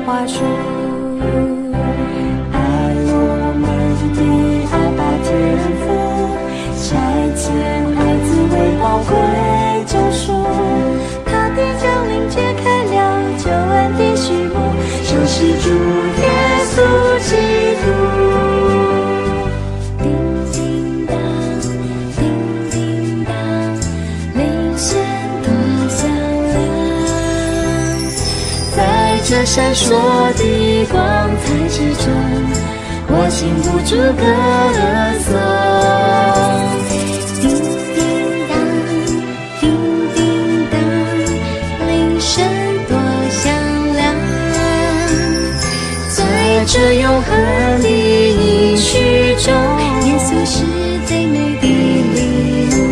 花树。爱我们的阿爸天父，差遣爱子为宝贵救赎。他的降临揭开了救恩的序幕，就是主耶稣基督。这闪烁的光彩之中，我禁不住歌颂。叮叮当，叮叮当，铃声多响亮。在这永恒的应许中，耶稣是最美的礼物。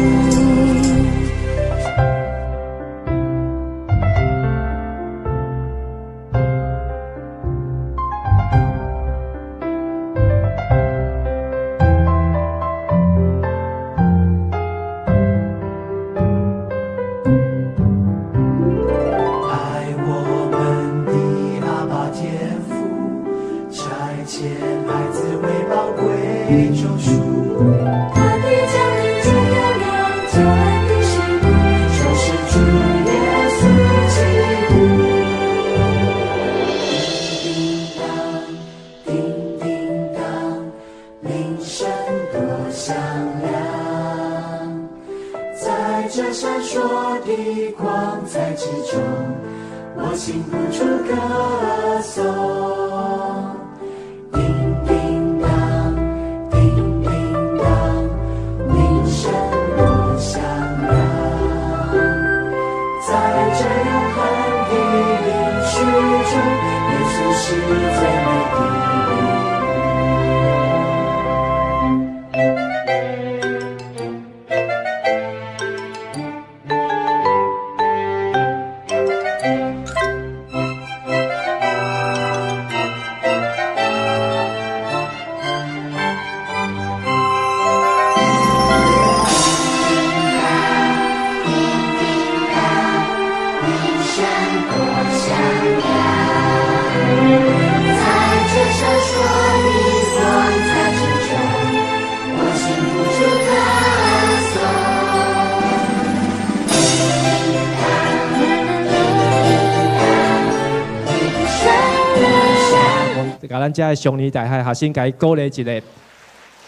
把咱家的兄弟大海，先给鼓励一下。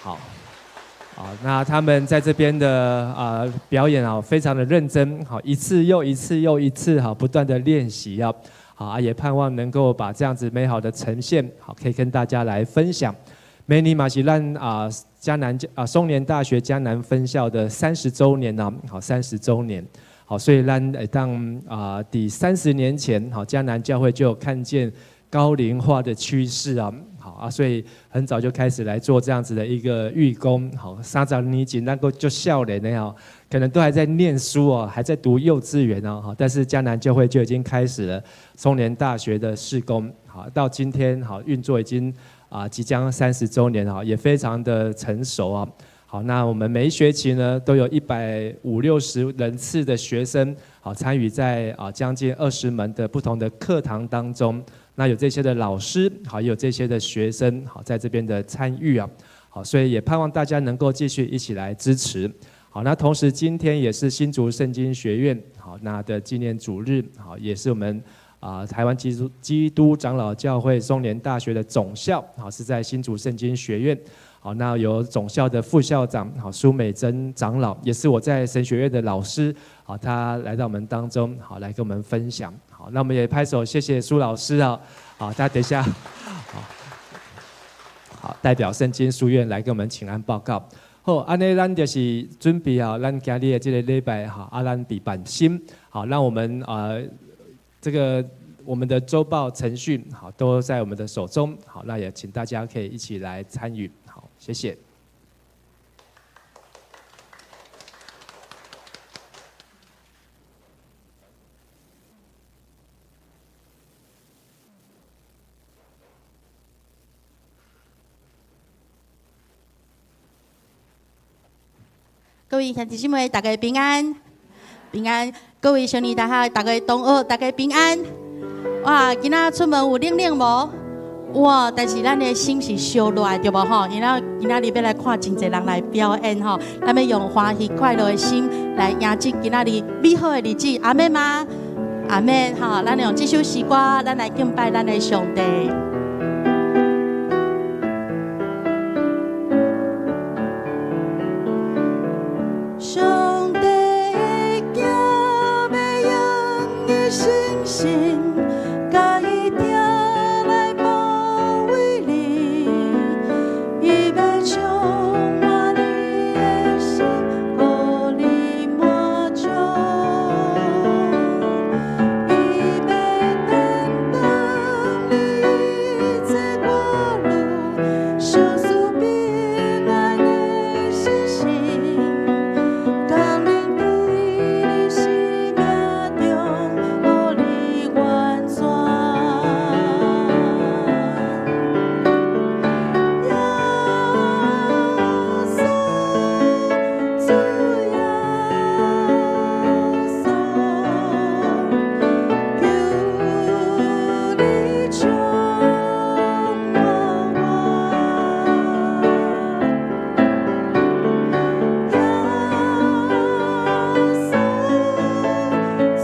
好，那他们在这边的表演啊，非常的认真，好，一次又一次又一次，好，不断的练习啊，好，也盼望能够把这样子美好的呈现，好，可以跟大家来分享。明年嘛是咱嘉南松年大学嘉南分校的30周年啊，好，30周年。好，所以咱当第30年前，好，嘉南教会就有看见高龄化的趋势啊，好所以很早就开始来做这样子的一个预工。好，30年前那个就少年的可能都还在念书哦，还在读幼稚园哦，但是嘉南教会就已经开始了松年大学的事工。好，到今天好运作已经即将30周年啊，也非常的成熟啊。好，那我们每一学期呢，都有150-160人次的学生，好参与在将近20门的不同的课堂当中。那有这些的老师，好，也有这些的学生，好，在这边的参与啊，好，所以也盼望大家能够继续一起来支持。好，那同时今天也是新竹圣经学院好那的纪念主日，好，也是我们台湾基督长老教会松年大学的总校，好，是在新竹圣经学院。好，那有总校的副校长，好，苏美珍长老，也是我在神学院的老师，好，他来到我们当中，好，来跟我们分享。好，那我们也拍手，谢谢苏老师啊，好，大家等一下，好，代表圣经书院来跟我们请安报告。好，安尼咱就是准备好，咱今日的这个礼拜哈，咱比办心，好，让我们这个我们的周报程序好都在我们的手中，好，那也请大家可以一起来参与，好，谢谢。各位兄弟姊妹，大家平安，平安！各位兄弟大家，大家同学，大家平安。哇，今仔出门有冷冷无？哇！但是咱的心是烧热的，对无吼？今仔日要来看真侪人来表演吼，咱要用欢喜快乐的心来迎接今仔日美好的日子。阿妹吗？阿妹吼，咱用这首诗歌，咱来敬拜咱的上帝。上帝的叫要用的星星，甲伊定来包围你，伊要充满你的心，互你满足。伊要担当你一切过路，守住平安的信心。降临在你生命中，互你完全。耶稣，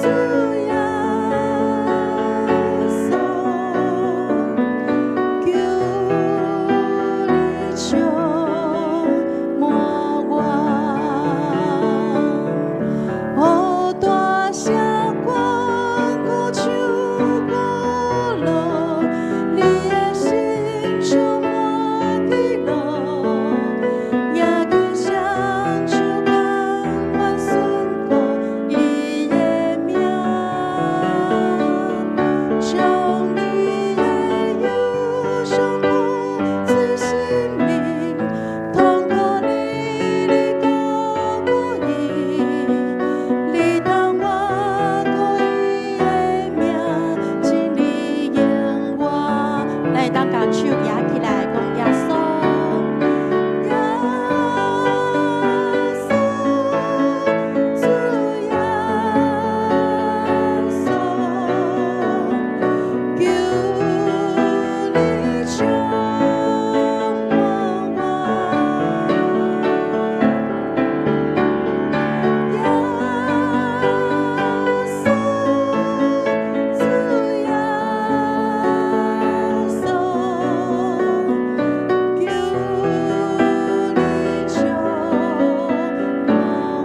主耶稣，求你充满我。大声欢呼唱歌乐，你的心充满喜乐，也更像树干满顺过伊的名，将你的忧伤放在心灵，通过你的高过伊。你当我可以的名，请你用我来当把手举起来，讲耶稣，耶稣，主耶稣，求你充满我。耶稣，主耶稣，求你充满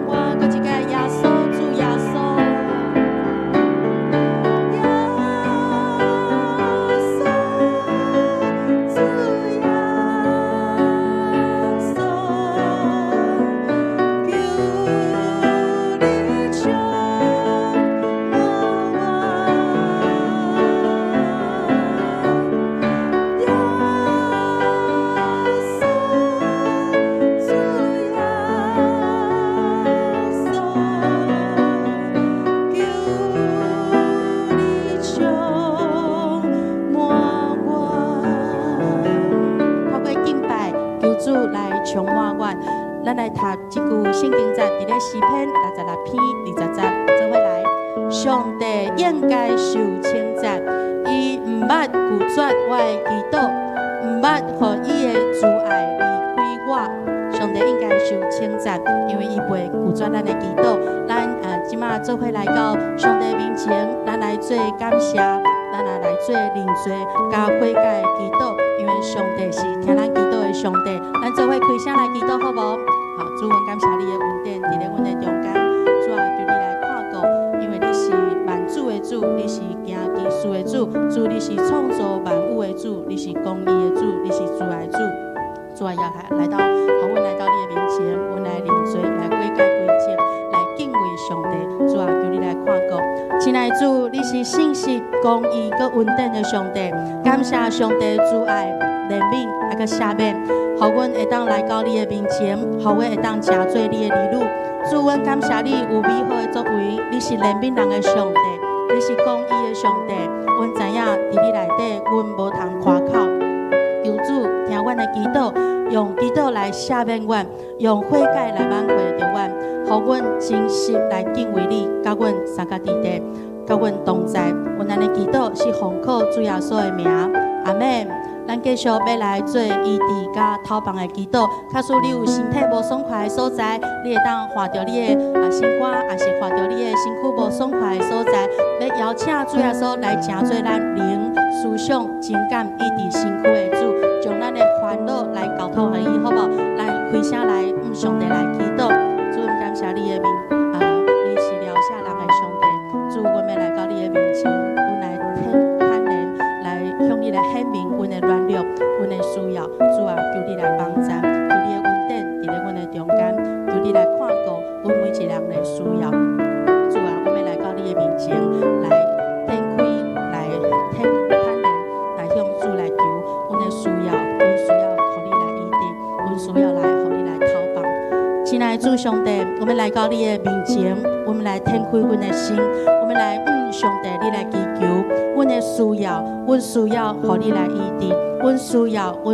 我。搁一个耶稣，主耶稣，耶稣，主耶稣，求你充满我。耶稣，主耶稣，求你充满我。透过敬拜，求主来充满我。咱来读一句圣经节，伫咧诗篇66篇20节，做伙来。上帝应该受称赞，伊毋捌拒绝我的祈祷，毋捌互伊的慈爱离开我。上帝应该受称赞，因为伊袂拒绝咱的祈祷。咱即马做伙来到上帝面前，咱来做感谢，咱也来做认罪，加悔改的祈祷，因为上帝是听咱祈祷的上帝。咱做伙开声来祈祷，好无？好，主，阮感谢你的恩典，伫咧阮的中间。主啊，求你来看顾，因为你是万主的主，你是行奇事的主，主你是创造万物的主，你是公义的主，你是慈爱的主。主啊，也来到，互阮来到你的面前，阮来认罪，来悔改归正，来敬畏上帝。主啊，求你来看顾。亲爱的主，你是信实、公义、佮稳定的上帝。感谢上帝的慈爱、怜悯，还佮赦免，互阮会当来到你的面前，互阮会当成做你的儿女。主，阮感谢你有美好的作为，你是怜悯人的上帝，你是公义的上帝。阮知影伫你内底，阮无通夸口。求主听阮的祈祷，用祈祷来赦免阮，用悔改来挽回着阮，互阮真实来敬畏你，甲阮三甲伫地。甲阮同在。阮安尼祈祷是奉靠主耶稣的名，阿门。咱继续要来做医治甲头房的祈祷。假使你有身体无爽快的所在，你会当画着你的心肝，也是画着你的身躯无爽快的所在，要邀请主耶稣来成做咱灵、思想、情感医治身躯的主，将咱的烦恼来交托给伊，好无？咱开声来上帝来祈祷。主，感谢你的名，你是了下人的上帝。主，阮要来到你的面前，阮来坦然来向你来显明阮的软弱、阮的需要。主啊，求你来帮助，求你的恩典伫咧阮的中间，求你来看顾阮每一人的需要。主啊，阮要来到你的面前来展开，来坦然来向主来求阮的需要，阮需要，互你来医治，阮需要来，互你来讨帮。亲爱的主上帝，我们来到你的面前，我们来展开阮的心，我们来上帝，你来祈求阮的需要，阮需要，互你来医治，阮需要，互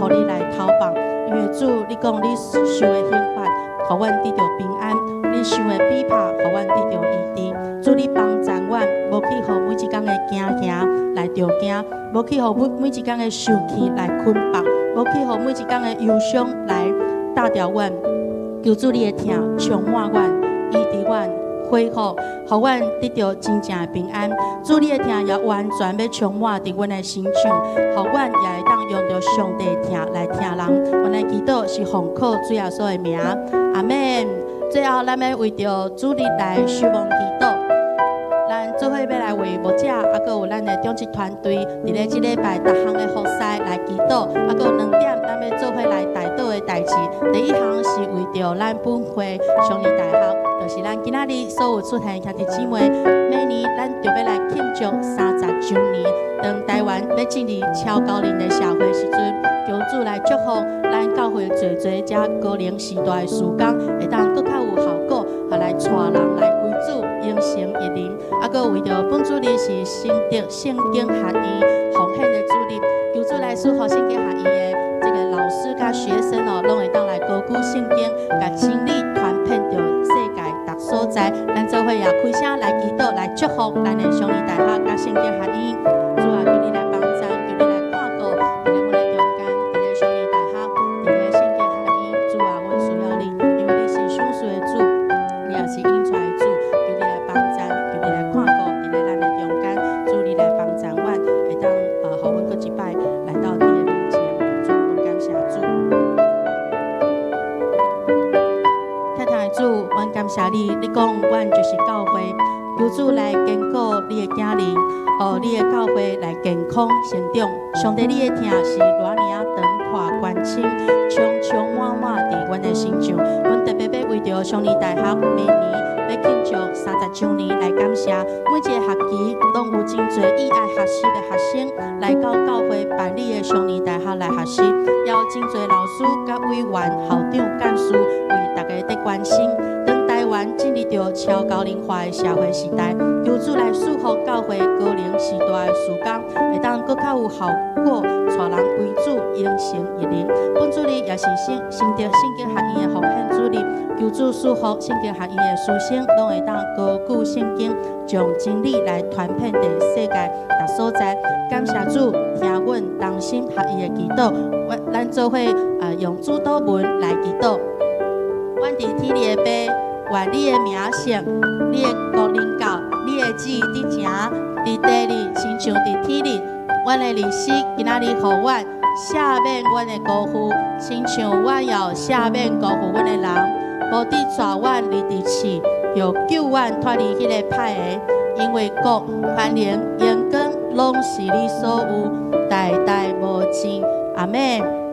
你来讨帮。因为主，你讲你受的刑罚，互阮得到平安；你受的逼迫，互阮得到医治。主，你帮助阮，无去互每一天的惊来着惊，无去互每一天的受气来捆绑，无去互每一天的忧伤来打掉阮。求主你的疼充满阮，医治阮，恢复，互阮得到真正的平安。主你的疼也完全要充满伫阮的心上，互阮也会当用着上帝的疼来疼人。阮的祈祷是奉靠主耶稣的名，阿门。最后，咱要为着主日来守望祈祷。咱做伙要来为牧者，还有咱的中职团队，伫咧即礼拜逐项的服侍来祈祷，还有2点，咱要做伙来带祷的代志。第一项是为着咱本会上义大学，就是咱今仔日所有出现兄弟姊妹，每年咱就要来庆祝30周年。当台湾要进入超高龄的社会时阵，求主来祝福咱教会侪这高龄时代的事工，会当更较有效果，也来带人来归主，永成一灵。啊，搁为着本主日是圣经学院奉献的主日，求主来赐福圣经学院的这个老师甲学生哦，拢会当来高举圣经，甲真理传遍着世界各所在。咱做伙也开声来祈祷，来祝福咱的上义大学甲圣经学院。主啊，求你来帮助，求你来看顾，伫咧阮的中间，伫咧上义大学，伫咧圣经学院。主啊，阮需要你，因为你是享受的主，你也是引出来的主。求你来帮助，求你来看顾，伫咧咱的中间。主，你来帮助阮，会当互阮搁一摆来到你的面前。主，阮感谢主。天堂的主，阮感谢你，你讲阮就是教会。求主来坚固你的囝人，互你的教会来健康成长。上帝，你的疼是偌尔长阔关心，充充满满伫阮的心上。阮特别要为着上义大学明年要庆祝30周年来感谢每一个学期拢有真侪热爱学习的学生来到教会办理的上义大学来学习，也有真侪老师甲委员、校长、干事为大家在关心。台湾进入到超高龄化的社会时代，求主来束缚教会高龄时代的事工，会当更较有效果，带人归主，永成一灵。本主日也是新德圣经学院的奉献主日，求主束缚圣经学院的师生，拢会当高举圣经，将真理来传遍在世界各所在。感谢主，听阮同心合意的祈祷，咱做伙用主祷文来祈祷。阮伫天里的爸。愿你的名圣，你的国临到，你的旨意伫城，伫地里，亲像伫天里。阮的日时，今仔日互阮赦免阮的辜负，亲像阮要赦免辜负阮的人。无伫带阮离地去，又救阮脱离迄个歹个。因为国、繁荣、荣光，拢是你所有，代代无尽。阿门。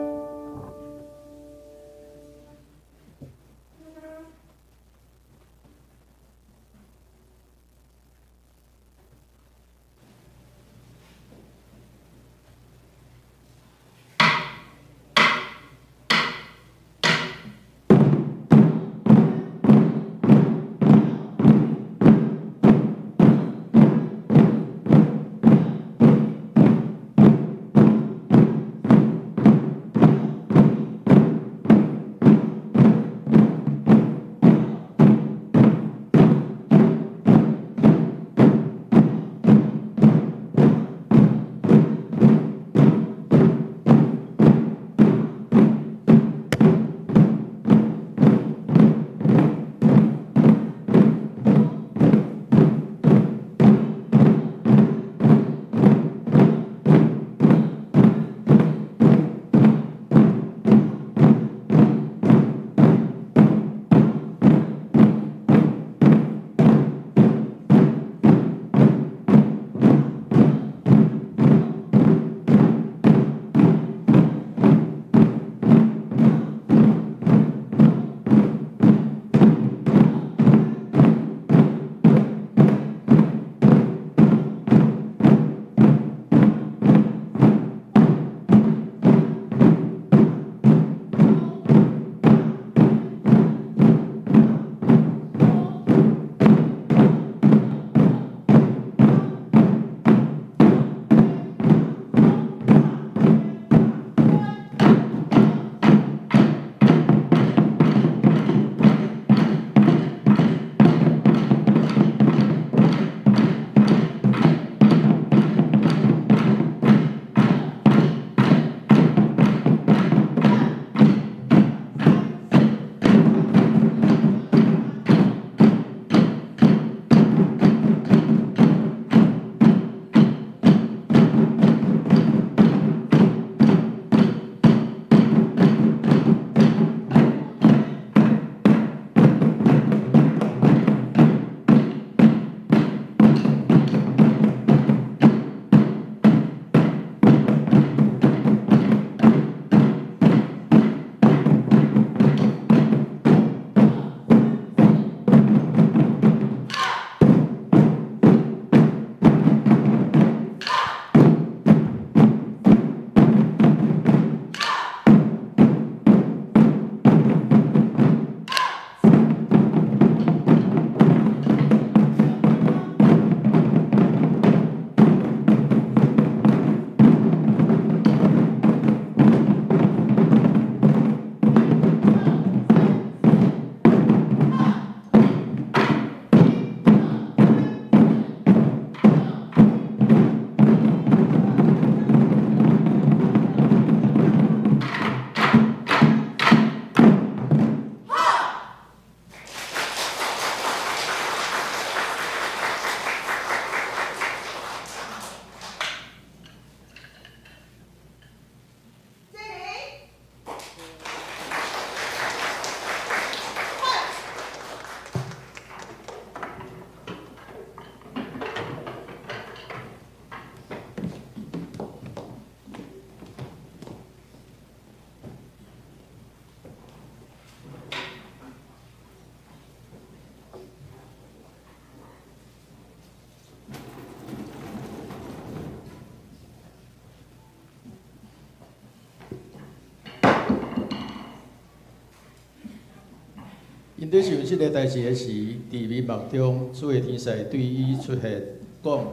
因伫想即个代志的时，伫迷梦中，主的天使对伊出现，讲：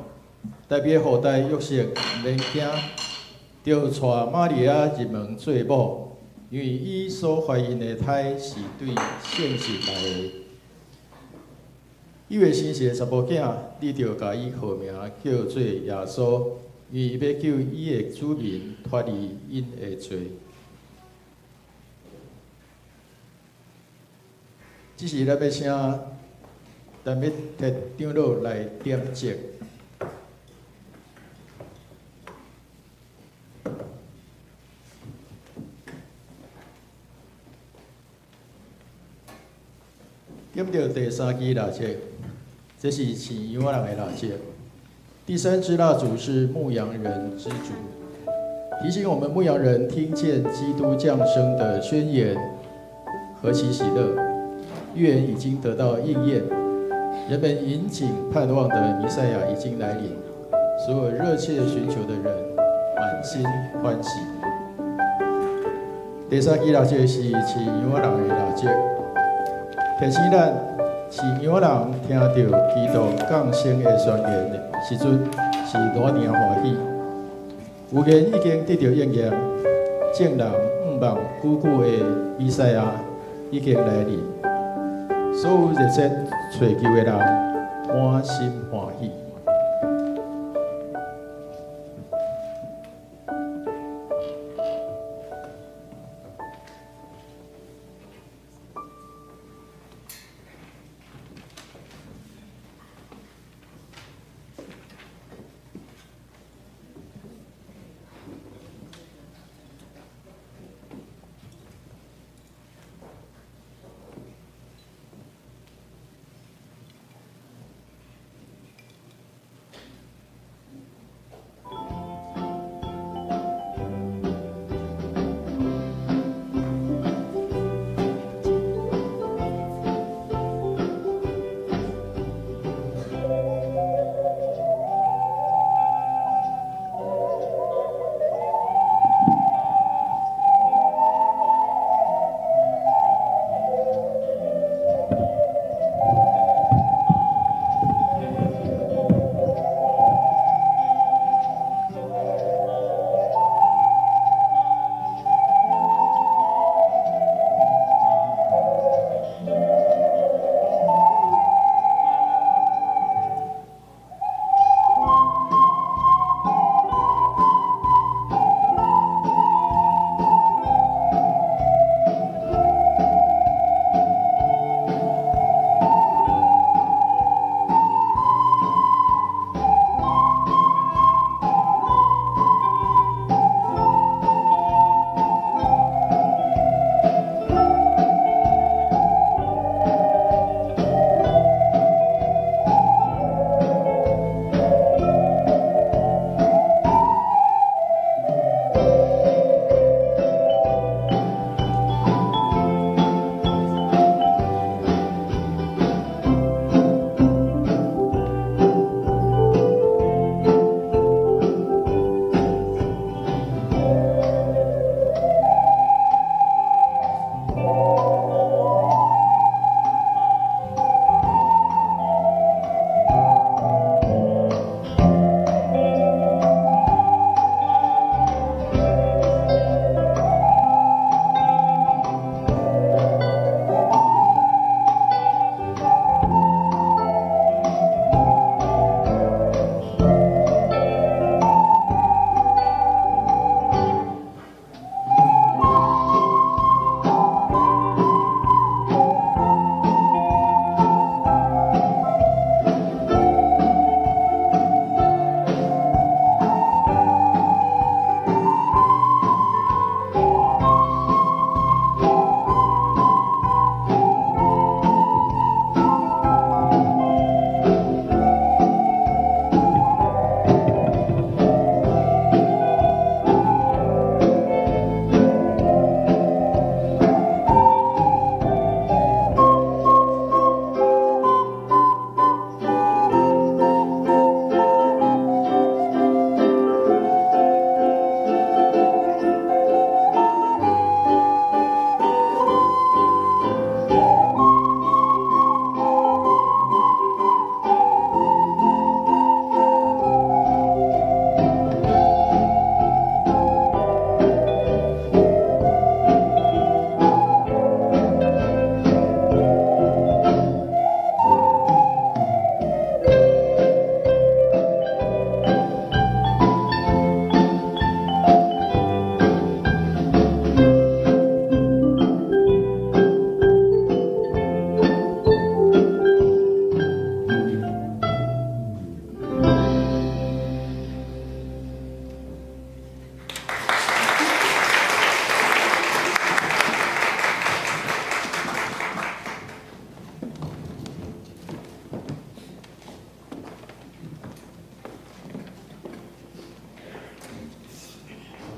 代表后代约瑟毋免惊，着带玛利亚入门做母，因为伊所怀孕的胎是对圣神来的。伊会生是个查甫囝，你着甲伊号名叫做耶稣，因为伊要救伊的子民脱离因的罪。只是咱要请，咱要摕长老来点睛。点到第三支蜡烛，这是饲羊仔人的蜡烛。第三支蜡烛是牧羊人之主，提醒我们牧羊人听见基督降生的宣言，何其喜乐！预言已经得到应验，人们引颈盼望的弥赛亚已经来临，所有热切寻求的人满心欢喜。第三支蜡烛是饲羊仔人的蜡烛，提醒咱饲羊仔人听到基督降生的宣言的时阵，是多么欢喜。有言已经得到应验，众人盼望久久的弥赛亚已经来临。所有热切找求的人，满心欢喜。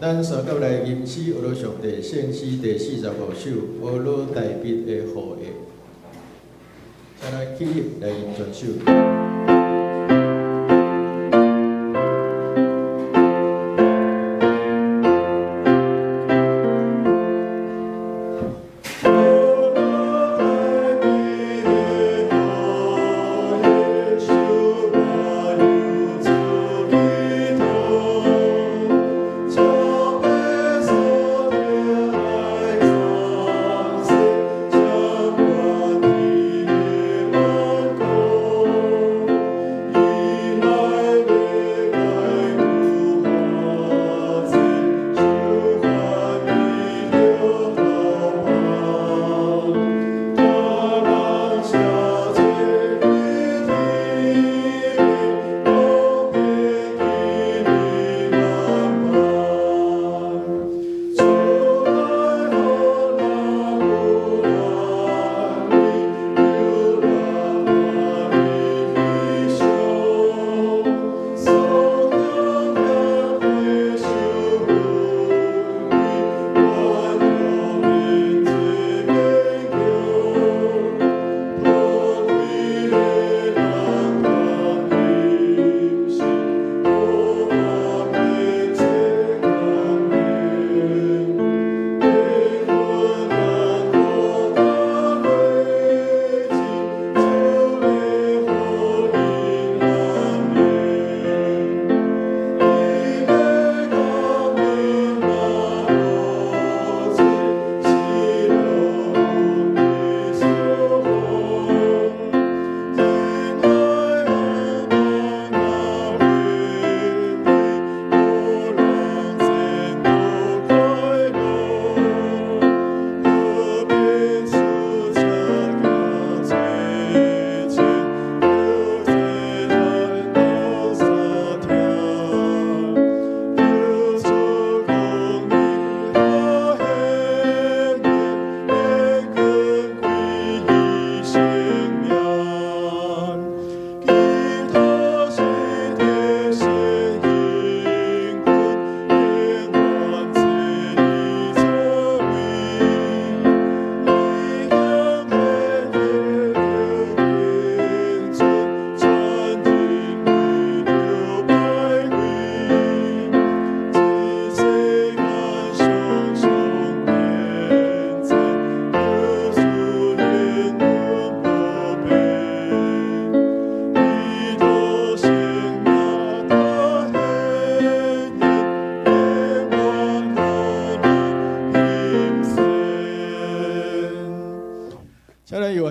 咱三角来吟诗学罗上帝圣诗第45首《学罗大笔的后裔》，再来起立来吟全首。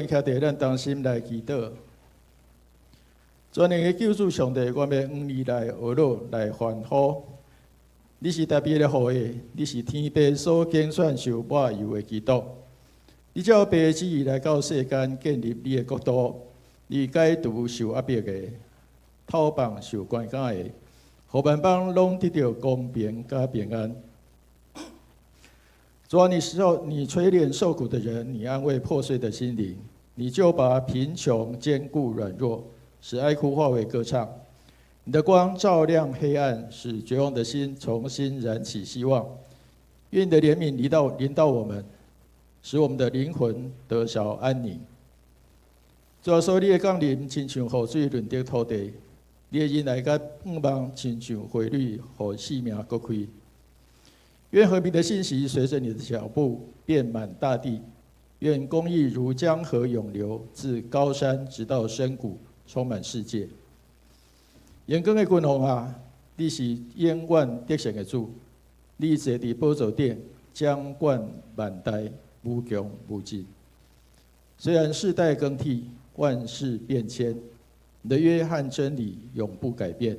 徛伫咱当心来祈祷，全能的救主上帝，我要向你来学罗来欢呼。你是特别的后裔，你是天地所拣选受抹油的基督。你照父的旨意来到世间建立你的国度，你解除受压迫的、讨棒受关押的，互万邦拢得到公平加平安。主啊，你垂怜受苦的人，你安慰破碎的心灵。你就把贫穷坚固软弱，使哀哭化为歌唱。你的光照亮黑暗，使绝望的心重新燃起希望。愿你的怜悯临到我们，使我们的灵魂得着安宁。主啊，所你的降临，亲像雨水润泽土地，你的恩爱甲盼望，亲像花蕊，互生命搁开。愿和平的信息随着你的脚步遍满大地。愿公义如江河涌流，自高山直到深谷，充满世界。严光的君王啊，你是永远得胜的主，你坐伫宝座顶，掌管万代，无穷无尽。虽然世代更替，万事变迁，你的约和真理永不改变。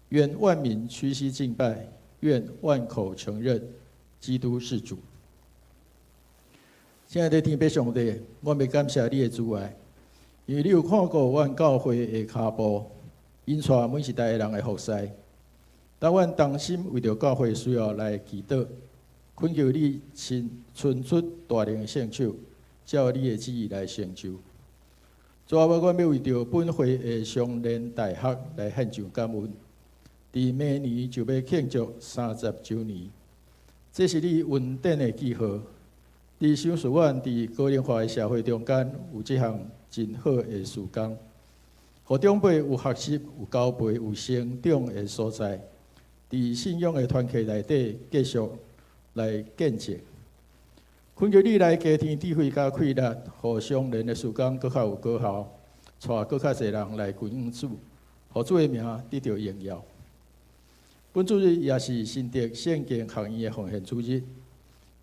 愿万民屈膝敬拜，愿万口承认基督是主。亲爱的天父上帝，我要感谢你的慈爱，因为你有看过阮教会的脚步，引带每一代人的服侍。当阮当心为着教会需要来祈祷，恳求你伸出大能的圣手，照你的旨意来成就。主啊，我要为着本会的相连大学来献上感恩。伫明年就要庆祝30周年。这是你稳定的记号。伫想事院伫高龄化的社会中间，有这项真好的事工，互长辈有学习、有交陪、有成长的所在。伫信仰的团契内底，继续来见证。恳求你来加添智慧甲气力，互相连的事工搁较有果效，带搁较侪人来归主，互主的名得到荣耀。本主日也是新德圣经学院的奉献主日，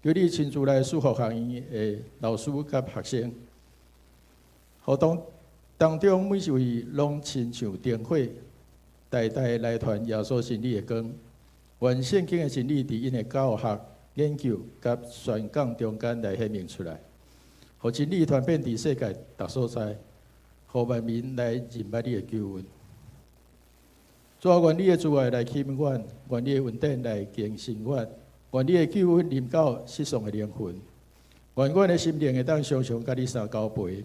求你亲自来祝福学院的老师甲学生，互当中每一位拢亲像灯火，代代来传耶稣真理的光。愿圣经的真理伫因的教学、研究甲宣讲中间来显明出来，互真理传遍伫世界各所在，互万民来认捌你的救恩。主啊，愿你的慈爱来启阮，愿你的稳定来更新阮，愿你的救恩临到世上的灵魂，愿阮的心灵会当常常甲你相交陪，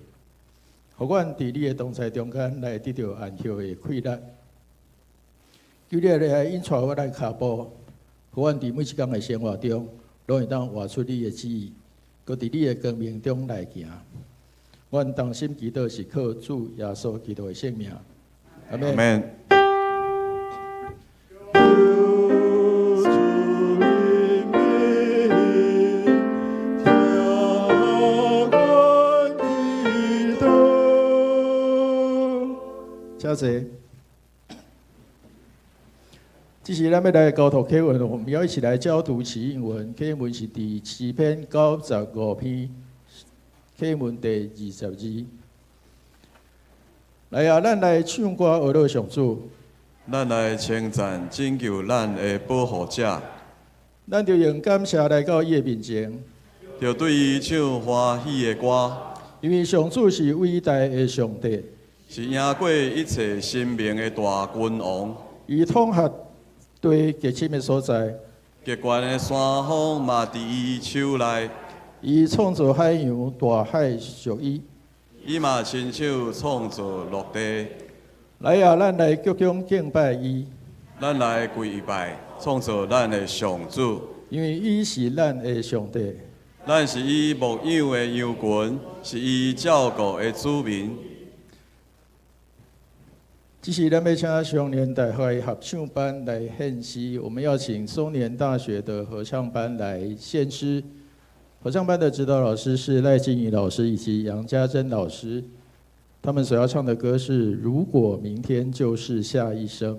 互阮伫你的同在中间来得到安息的快乐。求你来引带我咱脚步，互阮伫每一天的生活中，拢会当活出你的旨意，搁伫你的光明中来行。阮同心祈祷是靠主耶稣基督的圣名，阿门。谢谢。这是咱要来交读课文，我们要一起来教读起英文。课文是第4篇95篇，课文第22。来啊，咱来唱歌学乐上主。咱来称赞拯救咱的保护者。咱就用感谢来到伊的面前，就对伊唱欢喜的歌。因为上主是伟大的上帝，是赢过一切生命的大君王。伊统合对极深的所在，极悬的山峰嘛伫伊手内。伊创造海洋，大海属伊。伊嘛亲手创造陆地。来啊，咱来鞠躬敬拜伊。咱来跪拜，创造咱的上主。因为伊是咱的上帝，咱是伊牧养的羊群，是伊照顾的子民。这是咱要请双年大学合唱班来献诗，我们要请松年大学的合唱班来献诗。合唱班的指导老师是赖静怡老师以及杨家珍老师，他们所要唱的歌是《如果明天就是下一生》。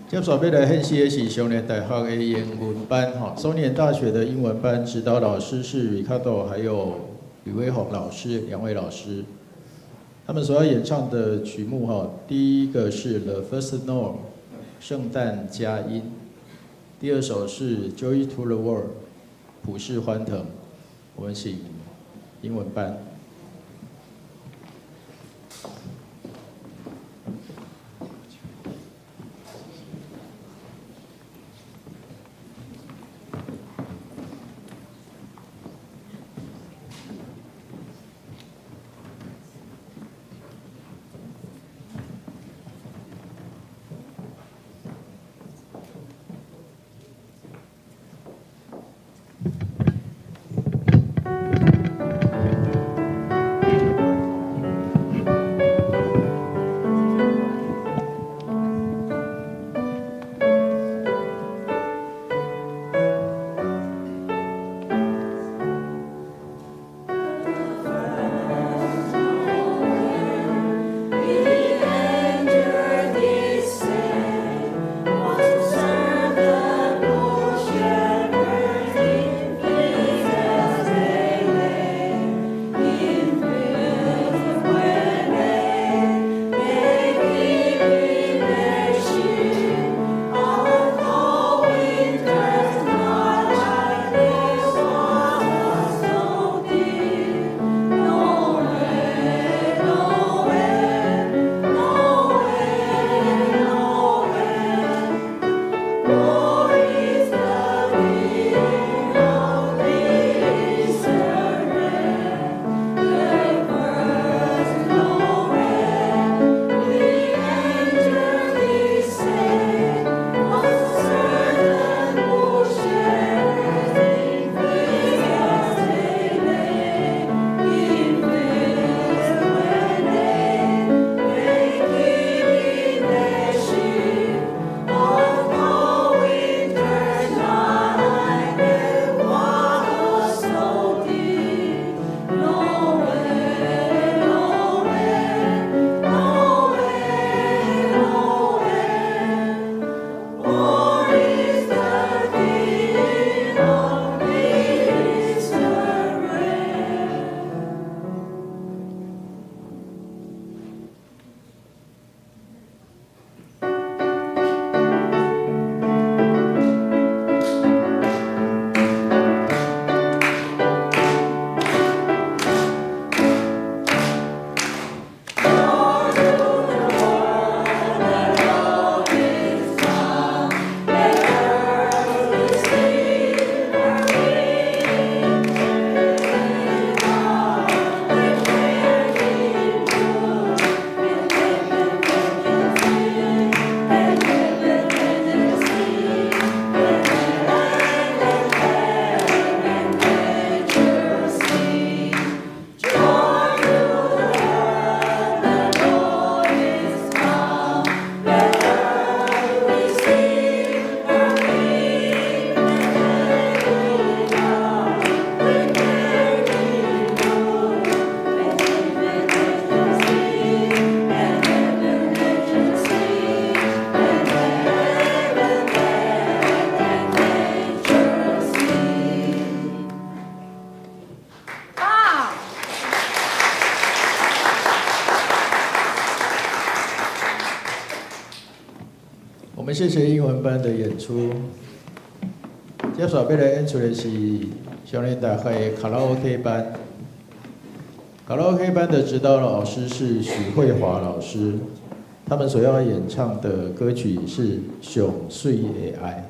接下来来献诗的是雄联大学的英文班松年大学的英文班指导老师是 Ricardo 还有吕威宏老师2位老师，他们所要演唱的曲目第一个是 The First Snow 圣诞佳音，第二首是 Joy to the World 普世欢腾。我们请英文班。我们谢谢英文班的演出。接下来要来演出的是雄联大学卡拉 OK 班。卡拉 OK 班的指导老师是许慧华老师，他们所要演唱的歌曲是《上水的爱》。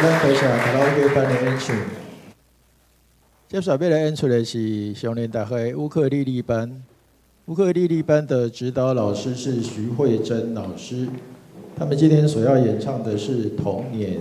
咱多谢卡拉 OK 班的演出。接下来要来演出的是熊年大会乌克丽丽班。乌克丽丽班的指导老师是徐慧珍老师，他们今天所要演唱的是《童年》。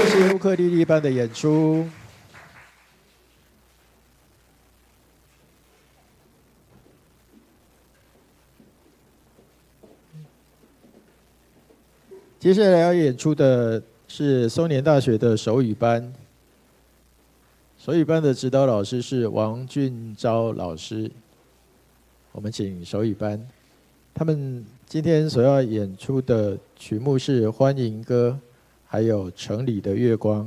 谢谢乌克丽丽班的演出。接下来要演出的是松年大学的手语班。手语班的指导老师是王俊昭老师。我们请手语班，他们今天所要演出的曲目是《欢迎歌》，还有《城里的月光》。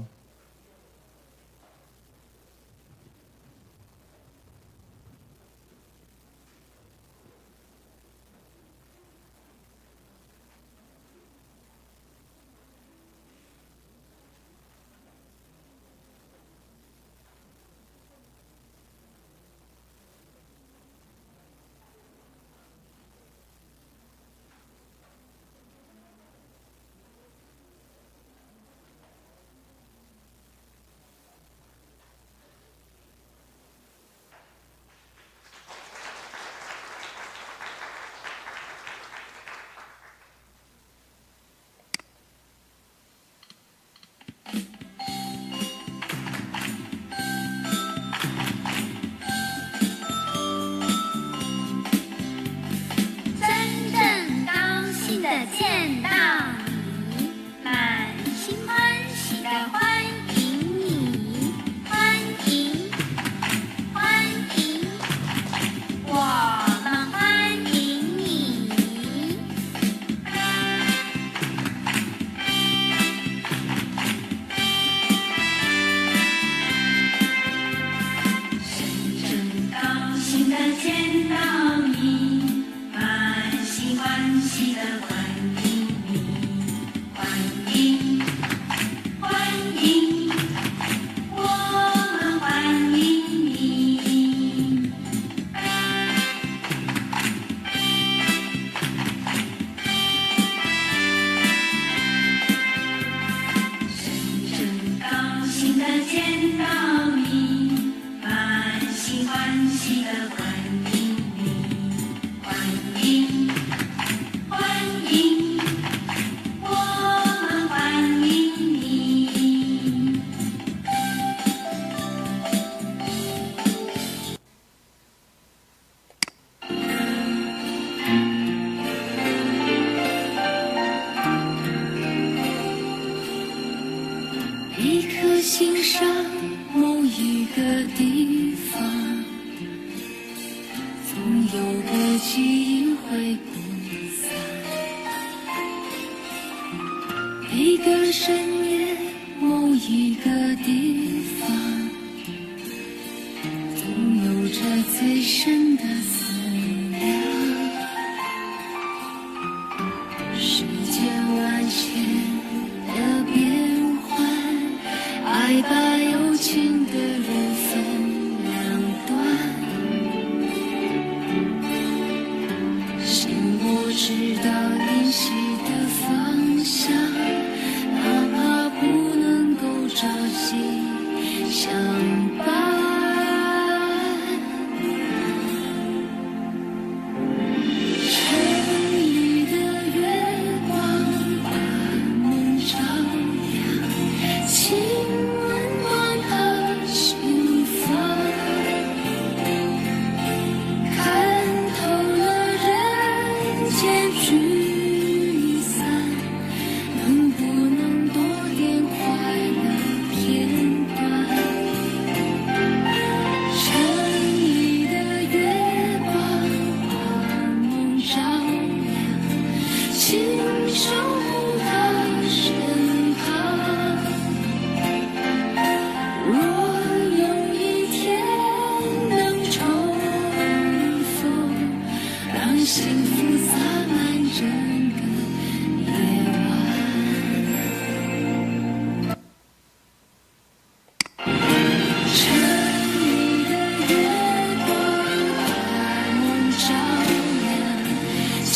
心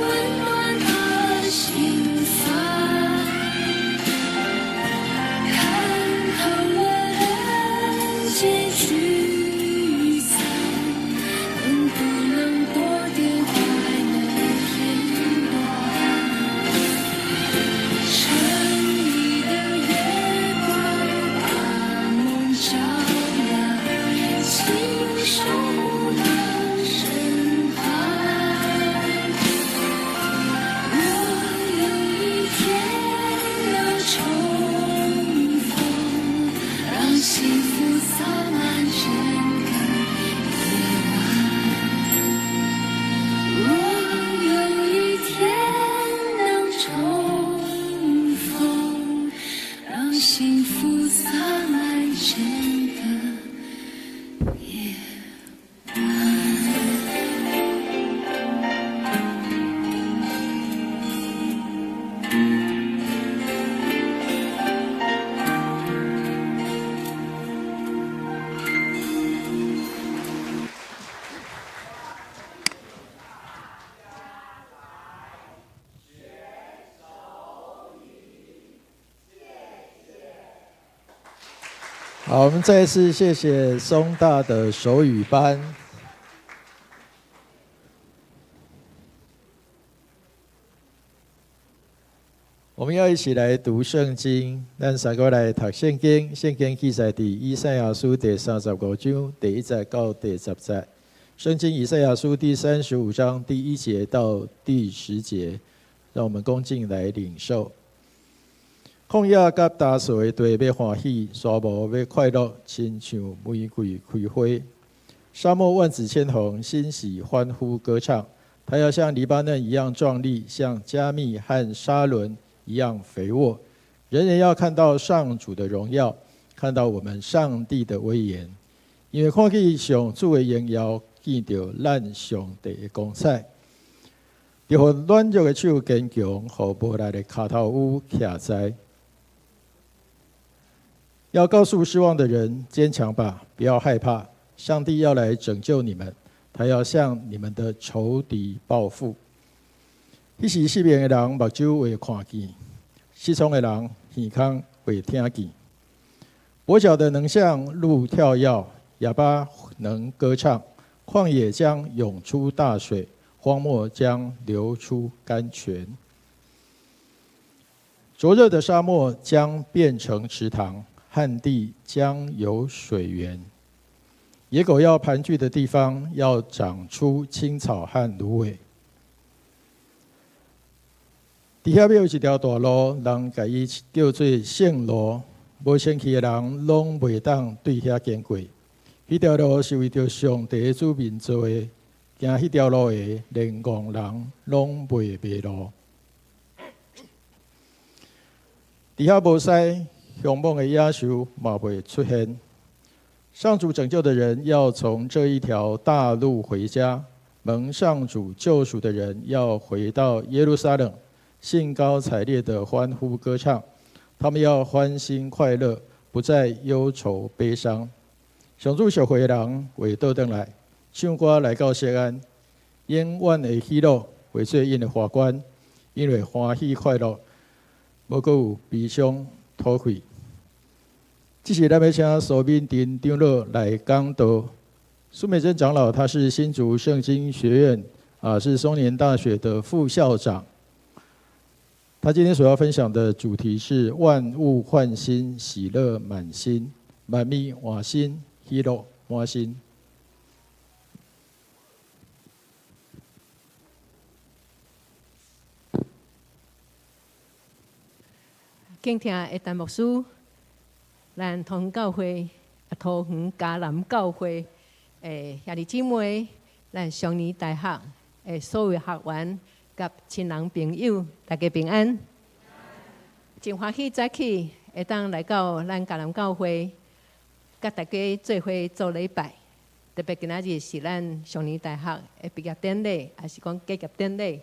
温暖的心。好，我们再一次谢谢松大的手语班。我们要一起来读圣经，咱三个来读圣经。圣经记载在以赛亚书第35章第1节到第10节。圣经以赛亚书第35章第1节到第10节，让我们恭敬来领受。旷野甲大水地要欢喜，沙漠要快乐，亲像玫瑰开花。沙漠万紫千红，欣喜欢呼歌唱。它要像黎巴嫩一样壮丽，像加密和沙伦一样肥沃。人人要看到上主的荣耀，看到我们上帝的威严。因为看见上主的荣耀，见到咱上帝的光彩。就互软弱的手坚强，互无力的脚头有徛在。要告诉失望的人，坚强吧，不要害怕，上帝要来拯救你们，他要向你们的仇敌报复。迄时失明的人目睭会看见，失聪的人耳孔会听见。跛脚的能像鹿跳跃，哑巴能歌唱。旷野将涌出大水，荒漠将流出甘泉。灼热的沙漠将变成池塘，旱地将有水源。野狗要盘踞的地方，要长出青草和芦苇。底下有一条大路，人把伊叫做圣路，无先去的人拢袂当对遐经过。迄条路是为着上帝的子民做的，行迄条路的连戆人拢袂迷路。底下无使凶猛的野兽嘛袂出现。上主拯救的人要从这一条大路回家，蒙上主救赎的人要回到耶路撒冷，兴高采烈地欢呼歌唱。他们要欢欣快乐，不再忧愁悲伤。上主赎回的人会倒转来，唱歌来到锡安，永远的喜乐会做因的华冠，因为欢喜快乐，无阁有悲伤吐气。这是咱要请苏敏婷长老来讲道。苏美珍长老，他是新竹圣经学院是松年大学的副校长。他今天所要分享的主题是万物焕新，喜乐满心，万物换新，喜乐满心。敬听的陈牧师，咱同教会桃园嘉南教会兄弟姊妹，咱上年大学所有学员甲亲人朋友，大家平安。真欢喜早起会当来到咱嘉南教会，甲大家做伙做礼拜。特别今仔日是咱上年大学的毕业典礼，也是讲结业典礼，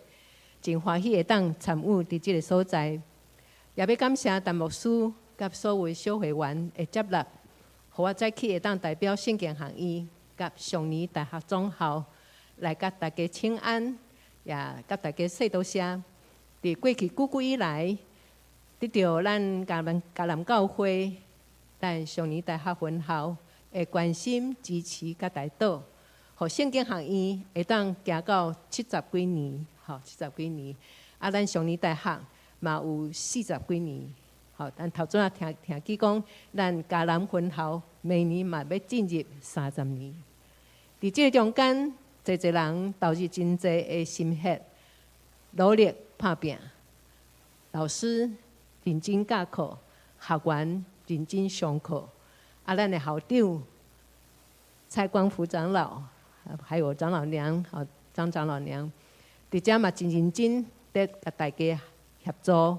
真欢喜会当参与伫即个所在。也要感谢陈牧师甲所有小会员的接纳，互我早起会当代表圣经学院甲上年大学总校来甲大家请安，也甲大家说多谢。伫过去久以来，得到咱嘉南教会、咱上年大学分校的关心、支持甲带导，互圣经学院会当行到70几年，70几年。咱上年大学嘛有40几年，咱头阵也听讲，咱嘉南分校明年嘛要进入30年。伫这个中间，侪人投入真济的心血、努力打拼，老师认真教课，学员认真上课，咱的校长蔡光福长老，还有长老娘，张长老娘，伫遮嘛真认真在甲大家协助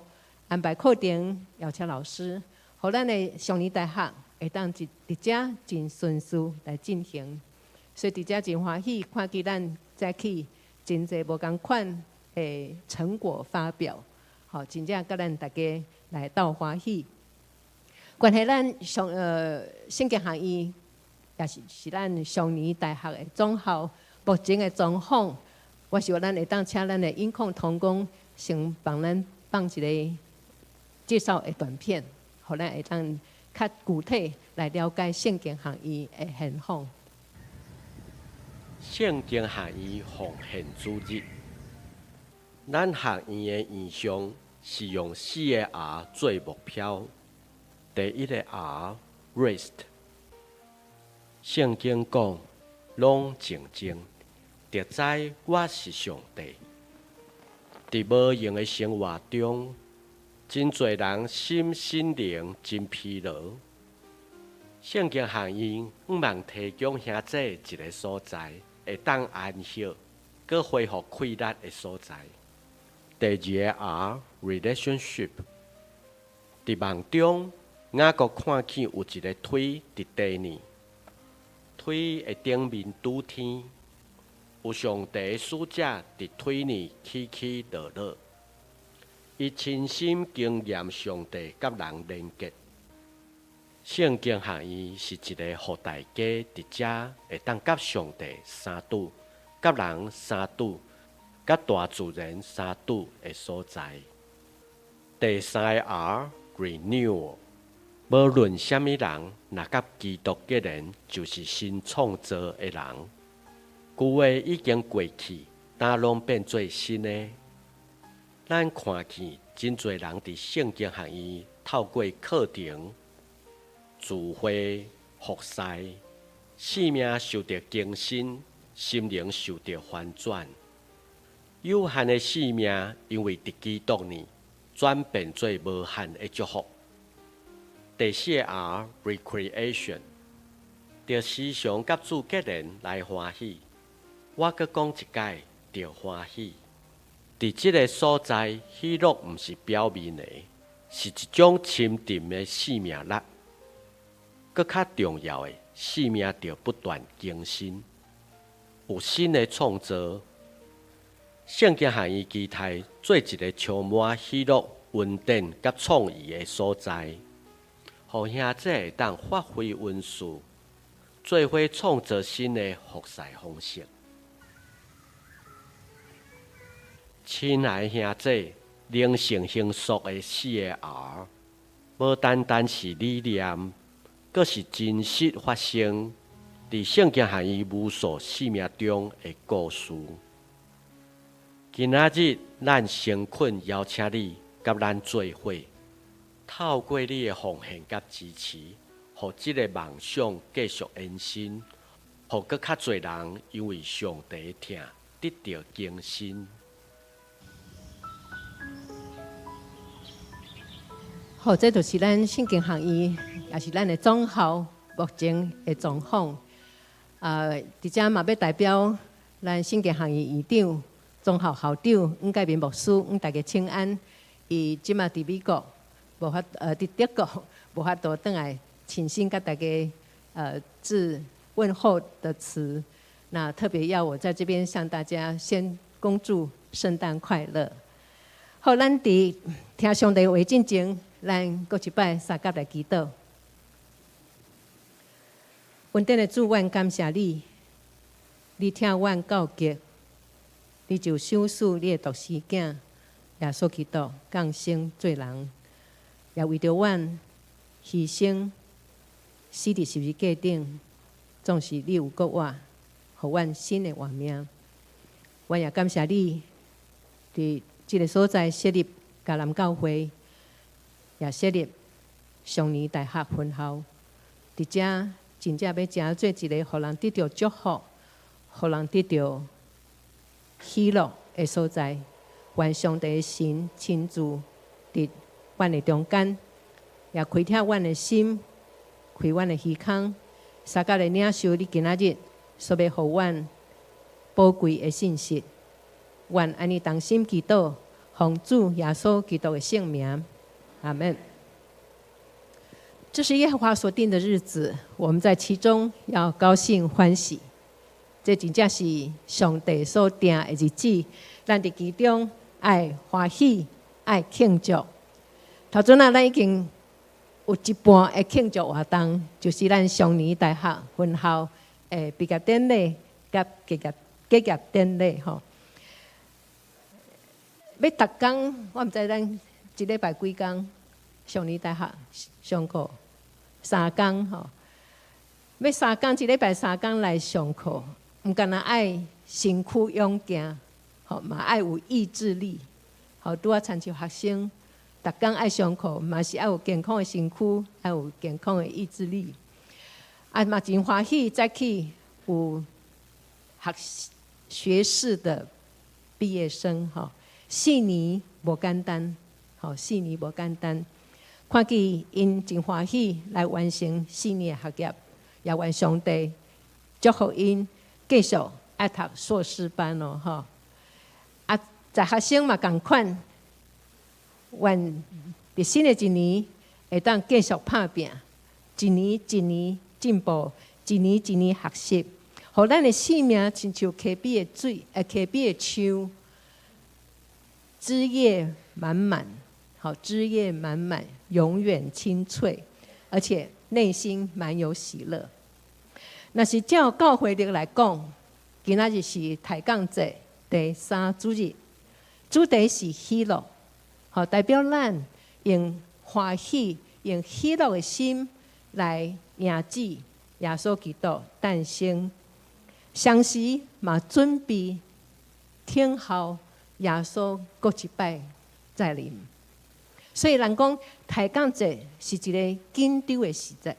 安排课程，邀请老师，互咱的上年大学会当伫遮真顺遂来进行。所以伫遮真欢喜，看见咱早起真济无共款的成果发表，真正甲咱大家来斗欢喜。关系咱圣经学院，也是咱上年大学的总校目前的状况，我希望咱会当请咱的音控同工先帮咱放一个介绍的短片，互咱会当较具体来了解圣经学院的现况。圣经学院奉献主日，咱学院的意向是用4个 R 做目标。第一个 R，Rest。圣经讲，拢静静，特知我是上帝。伫无用的生活中，真侪人心灵真疲劳。圣经学院毋望提供兄姐一个所在，会当安息，佮恢复气力的所在。第二个 R，Relationship。伫梦中，雅各看见有一个腿伫地呢，腿的顶面拄天，有上帝的使者伫腿呢起起落落。伊亲身经验上帝甲人连结。圣经学院是一个互大家伫遮会当甲上帝三拄、甲人三拄、甲大自然三拄的所在。第三个 R，Renewal。无论什么人，若甲基督结连，就是新创造的人。旧的已经过去，但拢变做新的。咱看见真侪人伫圣经学院透过课程、聚会、服侍，生命受到更新，心灵受到翻转。有限的生命因为伫基督里转变做无限的祝福。第四个 R，Recreation， 着时常甲主结连来欢喜。我阁讲一解，着欢喜。伫即个所在，喜乐毋是表面的，是一种深沉的生命力。阁较重要的，生命着不断更新，有新的创造。圣经学院期待做一个充满喜乐、稳定甲创意的所在。互兄姐会当发挥温素，做伙创造新的服侍方式。亲爱的兄姐，灵性成熟的4个 R， 无单单是理念，阁是真实发生伫圣经学院无数生命中的故事。今仔日，咱诚恳邀请你甲咱做伙。透过你的奉献甲支持，互即个梦想继续延伸，互搁较侪人因为上帝疼得到更新。好，这就是咱圣经学院，也是咱的总校目前的状况。伫遮嘛要代表咱圣经学院院长、总校校长阮介明牧师，阮大家请安。伊即马伫美国。无法伫德国无法度倒来亲身甲大家致问候的词，那特别要我在这边向大家先恭祝圣诞快乐。好，咱伫听上帝话之前，咱搁一摆三甲来祈祷。稳定的主，阮感谢你，你听阮告诫，你就赏赐你的独生囝耶稣基督降生做人。也为着阮牺牲，死伫十字架顶，总是你有国我，互阮新的活命。阮也感谢你，伫即个所在设立迦南教会，也设立上年大学分校，伫遮真正要成做一个互人得到祝福、互人得到喜乐的所在。愿上帝的神亲自伫阮的中间，也开拓阮的心，开阮的耳孔，三甲来领受你今仔日所要互阮宝贵的信息。愿安尼同心祈祷，奉主耶稣基督的圣名，阿们。这是耶和华所定的日子，我们在其中要高兴欢喜。这真正是上帝所定的日子，咱伫其中爱欢喜，爱庆祝。头阵咱已经有一半的庆祝活动，就是咱上年大学分校的毕业典礼甲结业典礼吼。要逐工，我毋知咱一礼拜几工上年大学上课， 3天吼，要3天一礼拜3天来上课，毋干那爱身躯勇健，吼嘛爱有意志力，吼拄啊亲像学生，逐天爱上课，嘛是爱有健康的身躯，爱有健康的意志力，啊嘛真欢喜再去有学士的毕业生，吼4年无简单，吼4年无简单。看见因真欢喜来完成4年的学业，也愿上帝祝福因继续爱读硕士班哦，吼！啊，在学生嘛同款，愿伫新的一年会当继续打拼，一年一年进步，一年一年学习，互咱的生命亲像溪边的水，溪边的树，枝叶满满。好，枝叶满满，永远清脆，而且内心蛮有喜乐。那是照教会历来讲，今仔日是抬杠节第3主日，主题是喜乐，好代表咱用欢喜、用喜乐的心来迎接耶稣基督诞生，同时嘛准备听候耶稣过一摆再临。所以人讲抬杠节是一个紧张的时节，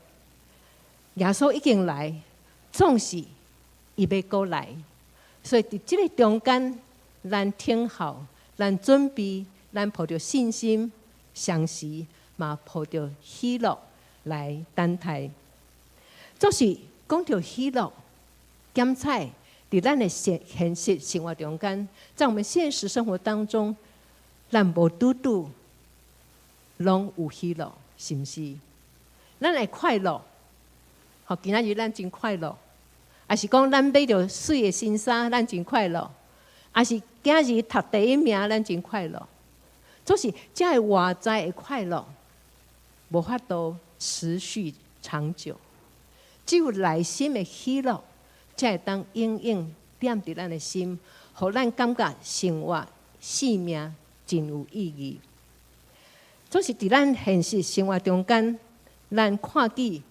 耶稣已经来，总是伊要过来。所以伫这个中间，咱听候，咱准备，咱抱着信心，同时嘛抱着喜乐来等待。就是讲到喜乐，检测伫咱的现实生活中间，在我们现实生活当中，咱无拄拄。拢有喜乐，是毋是？咱会快乐，好，今仔日咱真快乐。还是讲咱买着水的新衫，咱真快乐。还是今日读第1名，咱真快乐。就是这个外在的快乐，无法度持续长久。只有内心的喜乐，才会当永远踮伫咱的心，互咱感觉生活、生命真有意义。总是伫咱现实生活中间，咱看见，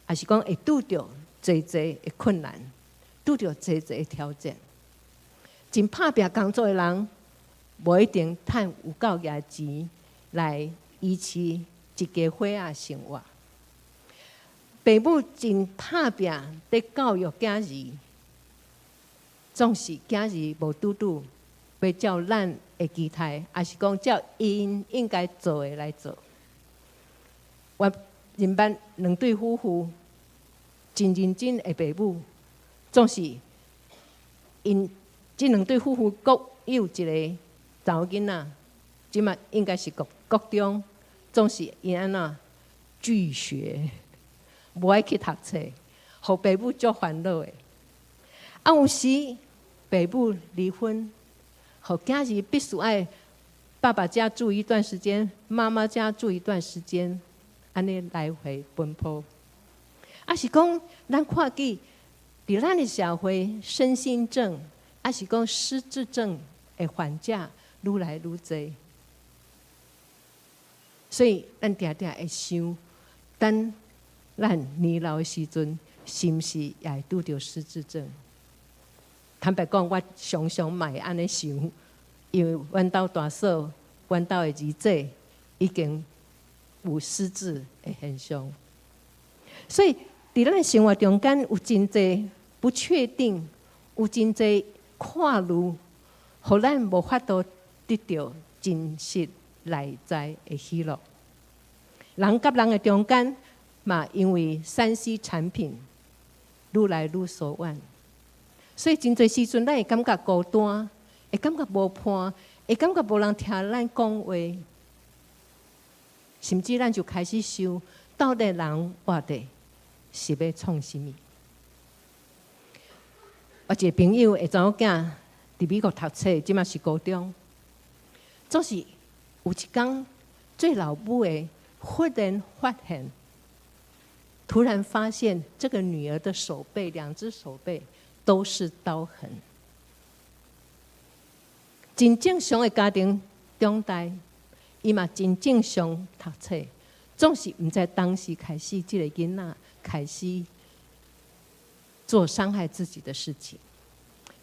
还是讲会拄着侪的困难，拄着侪的挑战。真打拼工作的人，无一定趁有够额钱来维持一家伙仔生活。父母真打拼在教育囝儿，总是囝儿无拄拄。要照咱的期待，还是讲照因应该做的来做。我认捌2对夫妇，真认真的父母，总是因这2对夫妇各有一个查某囡仔，即嘛应该是国中，总是因安那拒学，无爱去读册，互父母足烦恼的。啊，有时父母离婚。好，囝儿必须爱爸爸家住一段时间，妈妈家住一段时间，安尼来回奔波。啊，是讲咱看见伫咱的社会，身心症，啊是讲失智症的患者愈来愈多，所以咱常常会想，等咱年老的时阵，是毋是也会拄着失智症？坦白讲，我常常嘛会安尼想，因为阮兜大嫂、阮兜的儿子已经有失智的现象，所以伫咱生活中间有真侪不确定，有真侪看路，互咱无法度得到真实内在的喜乐。人甲人的中间嘛，因为3C 产品愈来愈疏远。所以真侪时阵，咱会感觉孤单，会感觉无伴，会感觉无人听咱讲话，甚至咱就开始想，到底人活的是要创什么？我一个朋友会查某囝伫美国读册，即嘛是高中，总是有一天，做老母的忽然发现，突然发现这个女儿的手背，2只手背。都是刀痕，真正常的家庭中代，伊嘛真正常读册，总是唔在当时开始，这个囡仔开始做伤害自己的事情，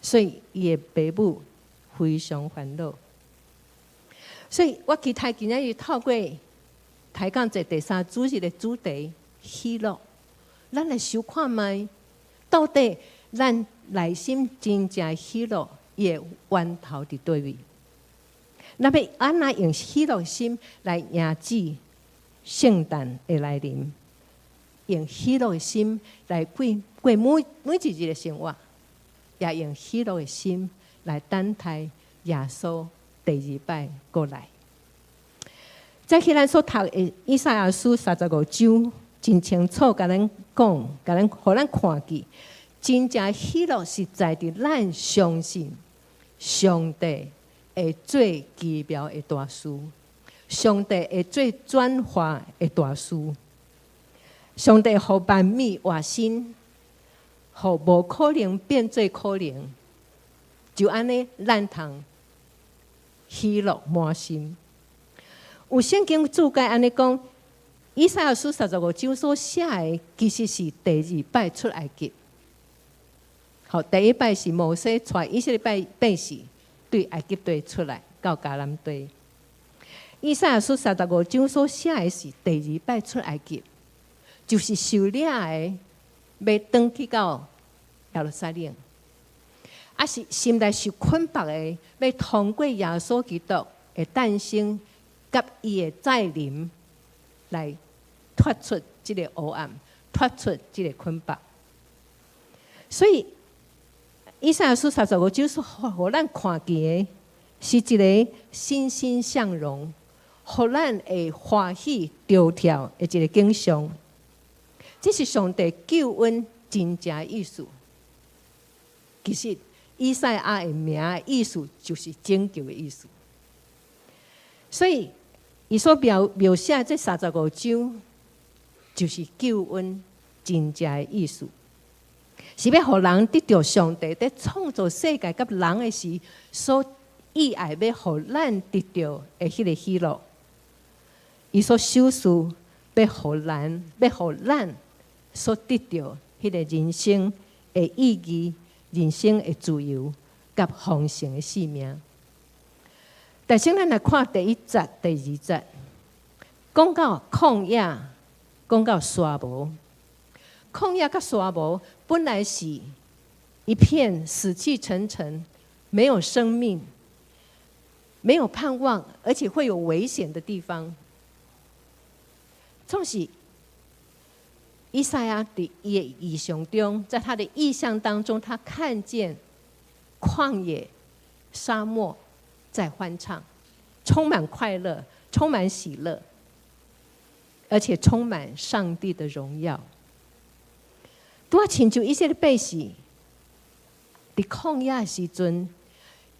所以伊的爸母非常烦恼。所以我期待今日透过台讲这第三主日的主题喜乐，咱来想看卖，到底咱内心真正喜乐伊的源头伫对位？那要安怎用喜乐心来迎接圣诞的来临？用喜乐的心来过每一日的生活，也用喜乐的心来等待耶稣第二摆过来。在迄咱所读的以赛亚书35章，真清楚甲咱讲，互咱看见，真正喜乐是在伫咱相信上帝会做奇妙的大事，上帝会做转化的大事。上帝互万物活新，互无可能变做可能，就安尼，咱通喜乐满心。有圣经注解安尼讲，以赛亚书35章所写的，其实是第二摆出埃及。好，第一摆是摩西带以色列百姓对埃及地出来到迦南地。以赛亚书35章所写的是第二摆出埃及。就是受领的，要转去到耶路撒冷，啊是心内受捆绑的，要通过耶稣基督的诞生，甲伊的再临，来脱出这个黑暗，脱出这个捆绑。所以，以赛亚书35章所互咱看见的，是一个欣欣向荣，互咱会欢喜跳跳的一个景象。这是上帝救恩真正的意思。其实以赛亚的名的意思就是拯救的意思。所以，伊所描写这35章，就是救恩真正的意思，是要互人得到上帝在创造世界甲人的时所意爱要互咱得到的迄个喜乐。伊所修饰要互咱所得到迄个人生的意义、人生的自由、甲丰盛的生命。但是咱来看第1节、第2节，讲到旷野，讲到沙漠。旷野甲沙漠本来是一片死气沉沉、没有生命、没有盼望，而且会有危险的地方。总是以赛亚的意象中，在他的意象当中，他看见旷野、沙漠在欢唱，充满快乐，充满喜乐，而且充满上帝的荣耀。拄啊，亲像以色列百姓伫旷野的时阵，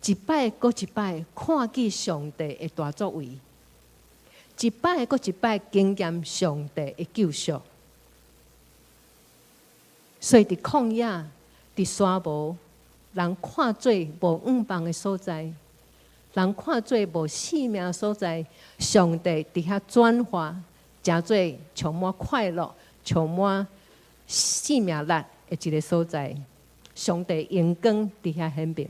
一摆搁一摆看见上帝的大作为，一摆搁一摆经验上帝的救赎。所以，伫旷野、伫沙漠，人看做无远方的所在，人看做无生命的所在，上帝伫遐转化，诚做充满快乐、充满生命力的一个所在。上帝阳光伫遐显明。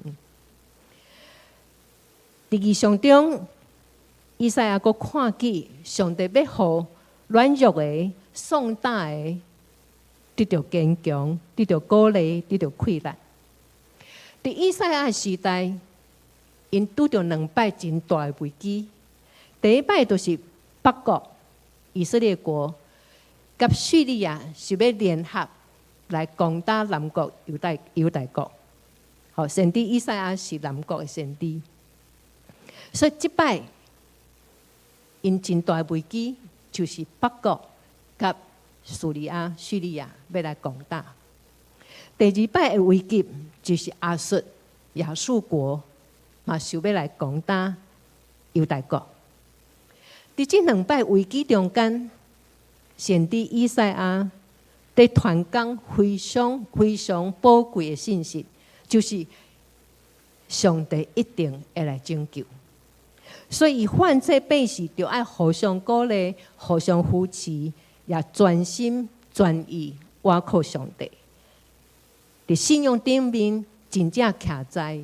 伫意象中，以赛亚阁看见上帝要互软弱的、丧胆的，得到坚强，得到鼓励，得到快乐。伫以赛亚时代，因拄着2摆真大的危机。第一摆就是北国以色列国甲叙利亚想要联合来攻打南国犹大国。好，先知以赛亚是南国的先知，所以这摆因真大的危机就是北国甲叙利亚要来攻打。第2摆的危机就是亚述国嘛想要来攻打犹大国。伫这2摆危机中间，先知以赛亚在传讲非常宝贵的信息，就是上帝一定会来拯救。所以犯这百事就要互相鼓励、互相扶持，也专心专意倚靠上帝。伫信仰顶面真正徛在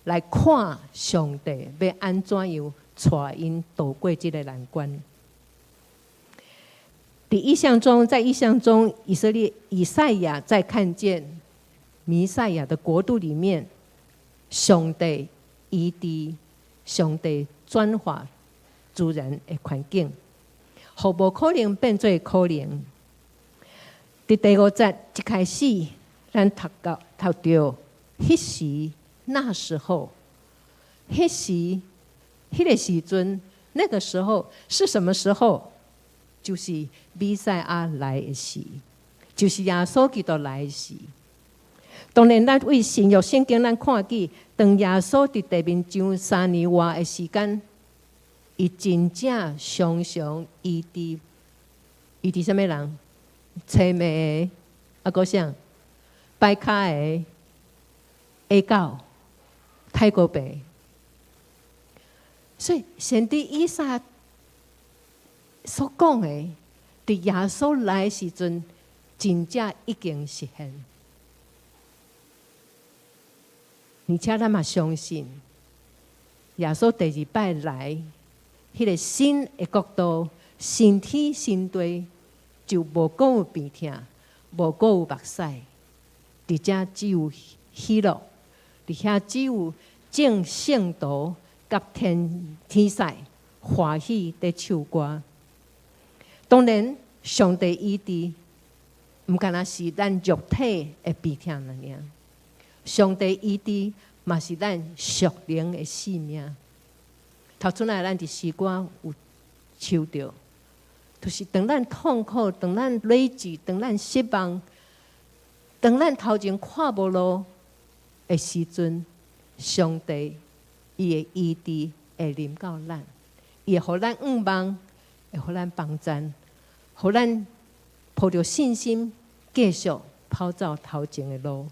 来看上帝要安怎样带因渡过这个难关。在意象中，以赛亚在看见弥赛亚的国度里面，上帝医治，上帝转化自然的环境，互无可能变做可能。伫第5节一开始，咱读到迄时那时候，迄时迄个时阵，那个时候是什么时候？就是弥赛亚来的时，就是耶稣基督来的时。当然，咱为新约圣经咱看见，当耶稣伫地面上3年外的时间，伊真正常常医治什么人？青眉的，啊，搁啥？摆卡的，下狗，泰国病。所以，先伫以赛亚所讲的，伫耶稣来的时阵，真正已经实现。而且咱嘛相信，耶稣第2摆来，迄个新的国度，新天新地，就无讲有病痛，无讲有目屎，伫遮只有喜乐，伫遐只有正圣徒甲天使欢喜在唱歌。当然，上帝医治，毋敢若是咱肉体的病痛那样。上帝医治，嘛是咱属灵的性命。头出来，咱伫诗歌有唱到，就是当咱痛苦，当咱累积，当咱失望，当咱头前看无路的时阵，上帝伊的医治会临到咱，伊会互咱仰望，会互咱帮赞，互咱抱着信心，继续跑走头前的路。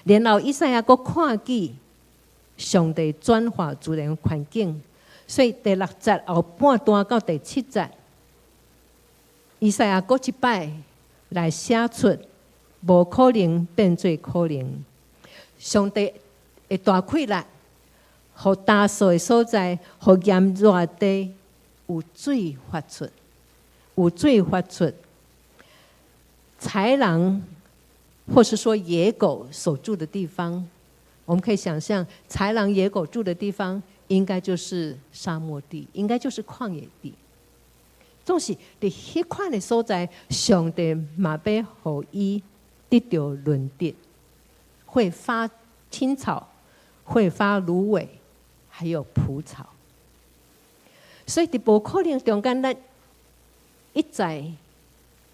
然后以赛亚阁看见上帝转化自然环境，所以第6节后半段到第7节，以赛亚阁一摆来写出无可能变做可能。上帝会大开力，互打扫的所在，互炎热地有水发出，有水发出。豺狼或是说野狗所住的地方，我们可以想象，豺狼野狗住的地方，应该就是沙漠地，应该就是旷野地。总是伫迄款的所在，上帝嘛要互伊得到润泽，会发青草，会发芦苇，还有蒲草。所以伫无可能中间，咱一再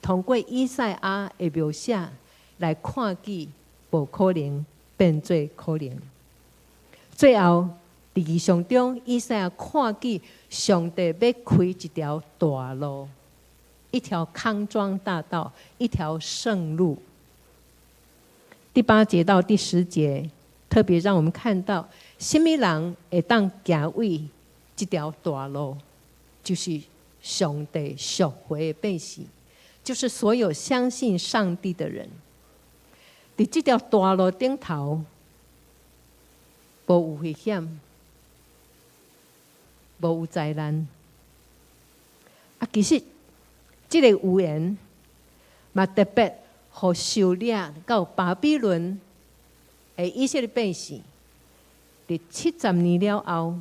通过以赛亚的描写来看见无可能变做可能。最后，伫异象中，以赛亚看见上帝要开一条大路，一条康庄大道，一条圣路。第8节到第10节，特别让我们看到，什么人会当行为这条大路，就是上帝赎回的百姓，就是所有相信上帝的人。伫这条大路顶头，无有危险，无有灾难。其实这个预言嘛特别互受掠到巴比伦的以色列百姓，伫70年了后，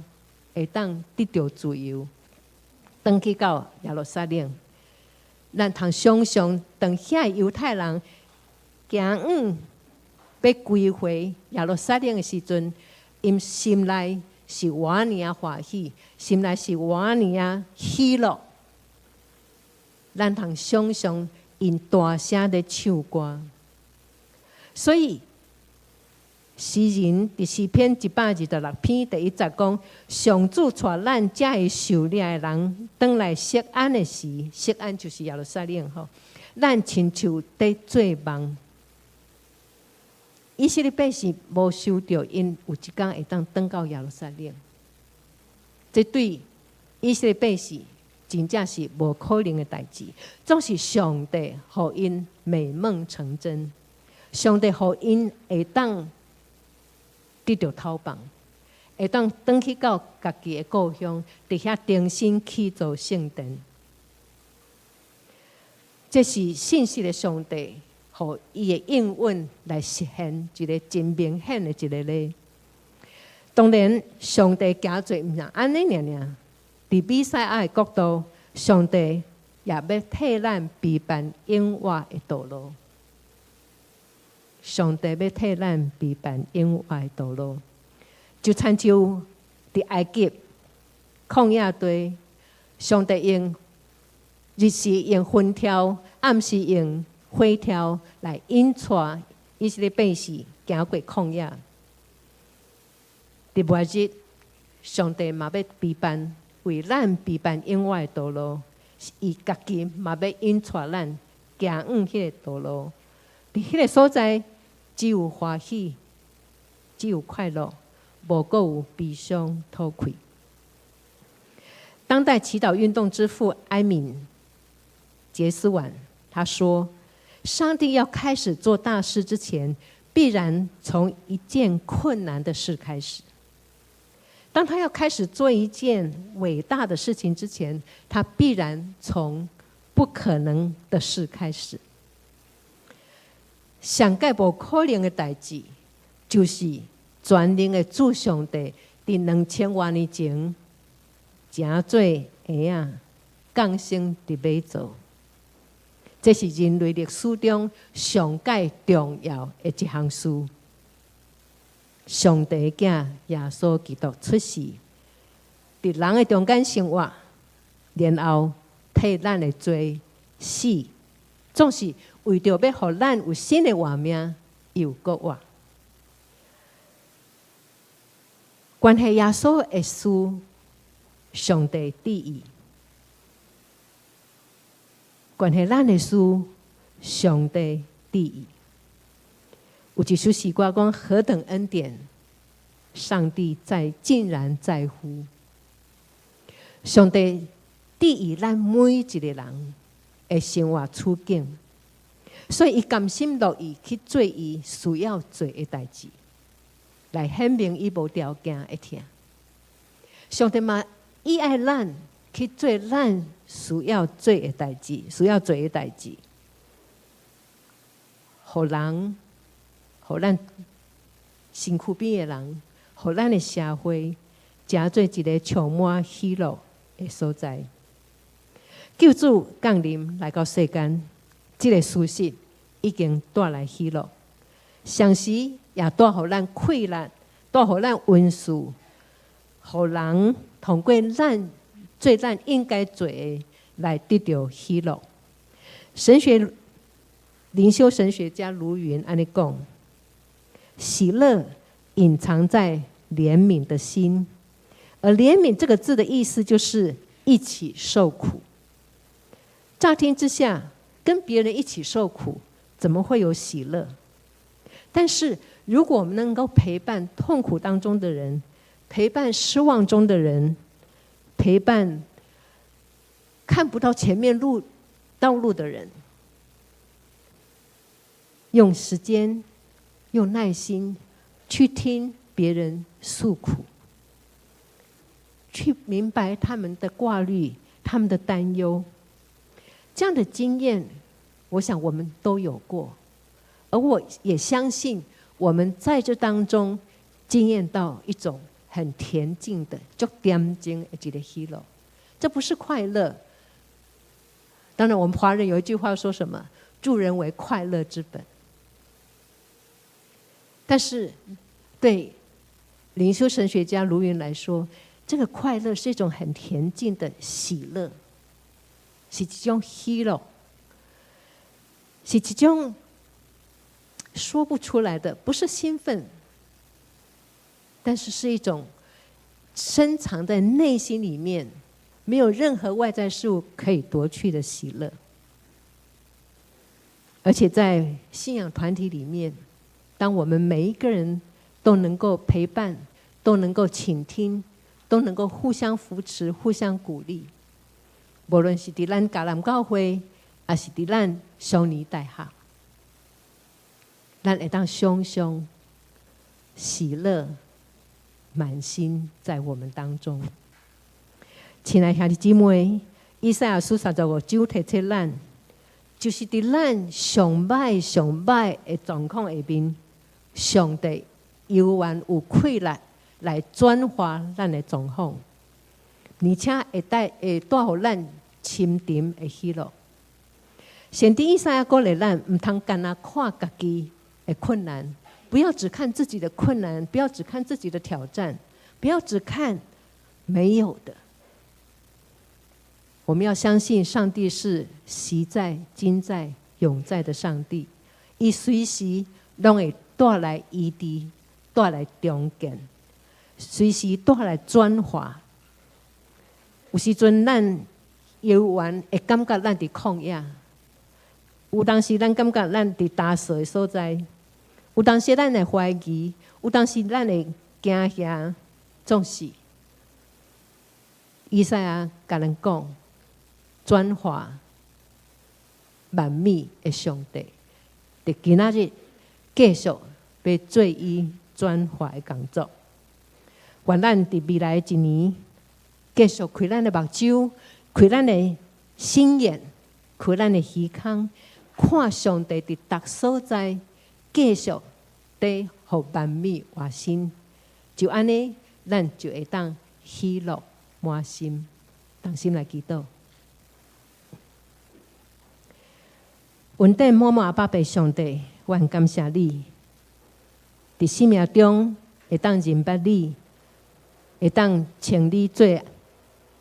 会当得到自由，返去到耶路撒冷。咱通想象，当遐犹太人行要归回耶路撒冷的时阵，因心内是偌尔欢喜，心内是偌尔喜乐。咱通想象因大声的唱歌。所以诗人伫诗篇126篇第1节讲：上主带咱这些受掠的人返来锡安的时，锡安就是耶路撒冷吼，咱亲像在做梦。以色列百姓无想到，因有一天会当返到耶路撒冷。这对以色列百姓真正是无可能的代志，总是上帝互因美梦成真，上帝互因会当得到讨棒，会当返去到家己的故乡，伫遐重新起造圣殿。这是信息的上帝，互伊的应允来实现一个真明显的一个咧。当然，上帝行做毋是安尼尔尔。伫比赛亚的角度，上帝也要替咱避办永活的道路。上帝要替咱避办永活的道路，就亲像伫埃及旷野地，上帝用日时用云条，暗时用火条来引带以色列百姓行过旷野。伫末日，上帝嘛要避办为咱避办永活的道路，伊家己嘛要引带咱行迄个道路。伫迄个所在，只有欢喜，只有快乐，无阁有悲伤偷愧。当代祈祷运动之父埃敏·杰斯晚他说：“上帝要开始做大事之前，必然从一件困难的事开始。当他要开始做一件伟大的事情之前，他必然从不可能的事开始。上界无可能的代志，就是全能的主上帝伫2000多年前，正做鞋啊，降生伫马祖。这是人类历史中上界重要的一项事。上帝的囝耶稣基督出世，伫人的中间生活，然后替咱的罪死，总是为着要互咱有新的活命，又搁活。关系耶稣的事，上帝旨意；关系咱的事，上帝旨意。有一首诗歌讲：何等恩典，上帝竟然在乎。上帝旨意咱每一个人的生活处境，所以伊甘心乐意去做伊需要做的代志，来显明伊无条件的听。上帝嘛，伊爱咱去做咱需要做的代志，需要做的代志，互人。互咱身躯边的人，互咱的社会，成做一个充满喜乐的所在。救主降临来到世间，这个事实已经带来喜乐，同时也带互咱快乐，带互咱温顺，互人通过咱做咱应该做的来得到喜乐。灵修神学家卢云安尼讲。喜乐隐藏在怜悯的心，而怜悯这个字的意思就是一起受苦。乍听之下，跟别人一起受苦，怎么会有喜乐？但是如果我们能够陪伴痛苦当中的人，陪伴失望中的人，陪伴看不到前面道路的人，用时间用耐心去听别人诉苦，去明白他们的挂虑，他们的担忧。这样的经验，我想我们都有过，而我也相信我们在这当中经验到一种很恬静的、足恬静的一个喜乐。这不是快乐。当然，我们华人有一句话说什么？助人为快乐之本。但是，对灵修神学家卢云来说，这个快乐是一种很恬静的喜乐，是一种喜乐，是一种说不出来的，不是兴奋，但是是一种深藏在内心里面，没有任何外在事物可以夺去的喜乐。而且在信仰团体里面，当我们每一个人都能够陪伴，都能够倾听，都能够互相扶持、互相鼓励。无论是伫咱迦南教会，还是伫咱上尼大学，咱会当常常喜乐满心在我们当中。亲爱兄弟姊妹，以赛亚书35章提醒咱，就是伫咱上歹上歹的状况下面，上帝犹原有气力来转化咱的状况，而且会带予咱深沉的喜乐。先知以赛亚鼓励咱，唔通干那看家己的困难，不要只看自己的困难，不要只看自己的挑战，不要只看没有的。我们要相信上帝是昔在、今在、永在的上帝，伊随时拢会带来医治，带来重建，随时带来转化。有时阵咱犹原会感觉咱伫旷野，有当时咱感觉咱伫打蛇的所在，有当时咱会怀疑，有当时咱会惊吓，总是以赛亚甲咱讲，转化万米的上帝，伫今仔日继续要做伊转化的工作。愿咱伫未来一年，继续开咱的目睭，开咱的心眼，开咱的耳孔，看上帝伫逐所在，继续伫互万米活心。就安尼，咱就会当喜乐满心。同心来祈祷。恩典满满阿爸爸上帝，我很感谢你，伫生命中会当认捌你，会当称你做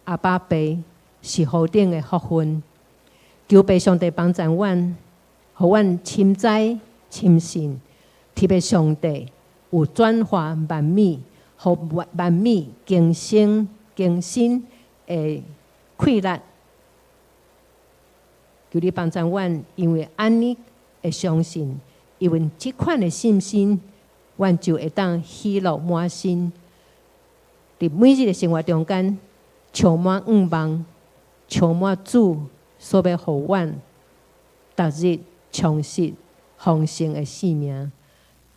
阿爸爸，是何等的福分。求爸上帝帮助阮，互阮深知深信，特别上帝有转化万米，互万米更新的气力。求你帮助阮，因为安尼会相信，因为这款的信心，阮就会当喜乐满心。伫每日的生活中间，充满愿望，充满主所要互阮逐日充实丰盛的生命。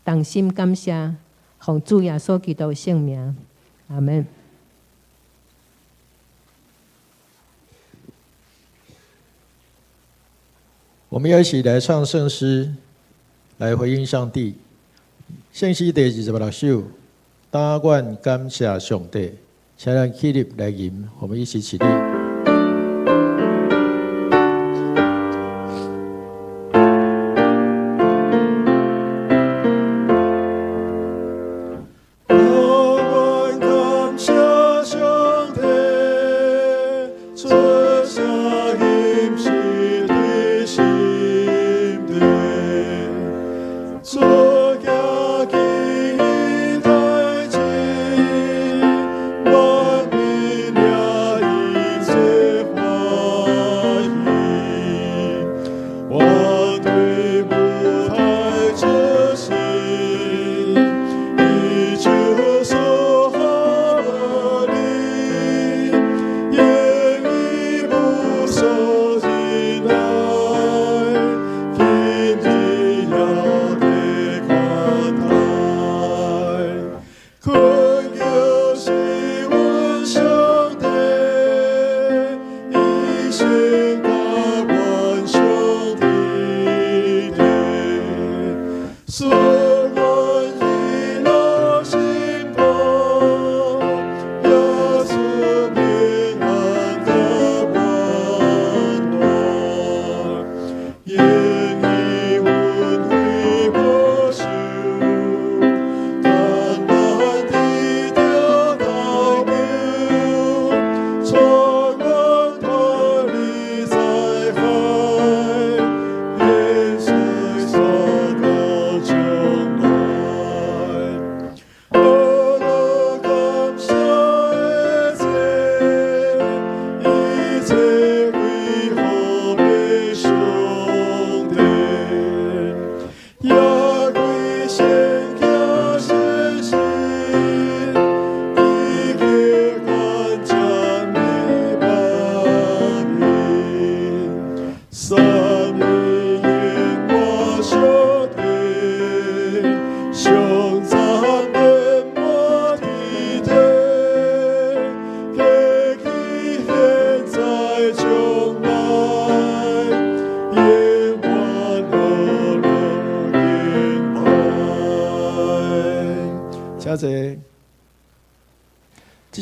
同心感谢，奉主耶稣基督的圣名，阿门。我们要一起来唱圣诗，来回应上帝。圣诗第26首，答愿感谢上帝，请咱起立来吟，我们一起起立。万民也一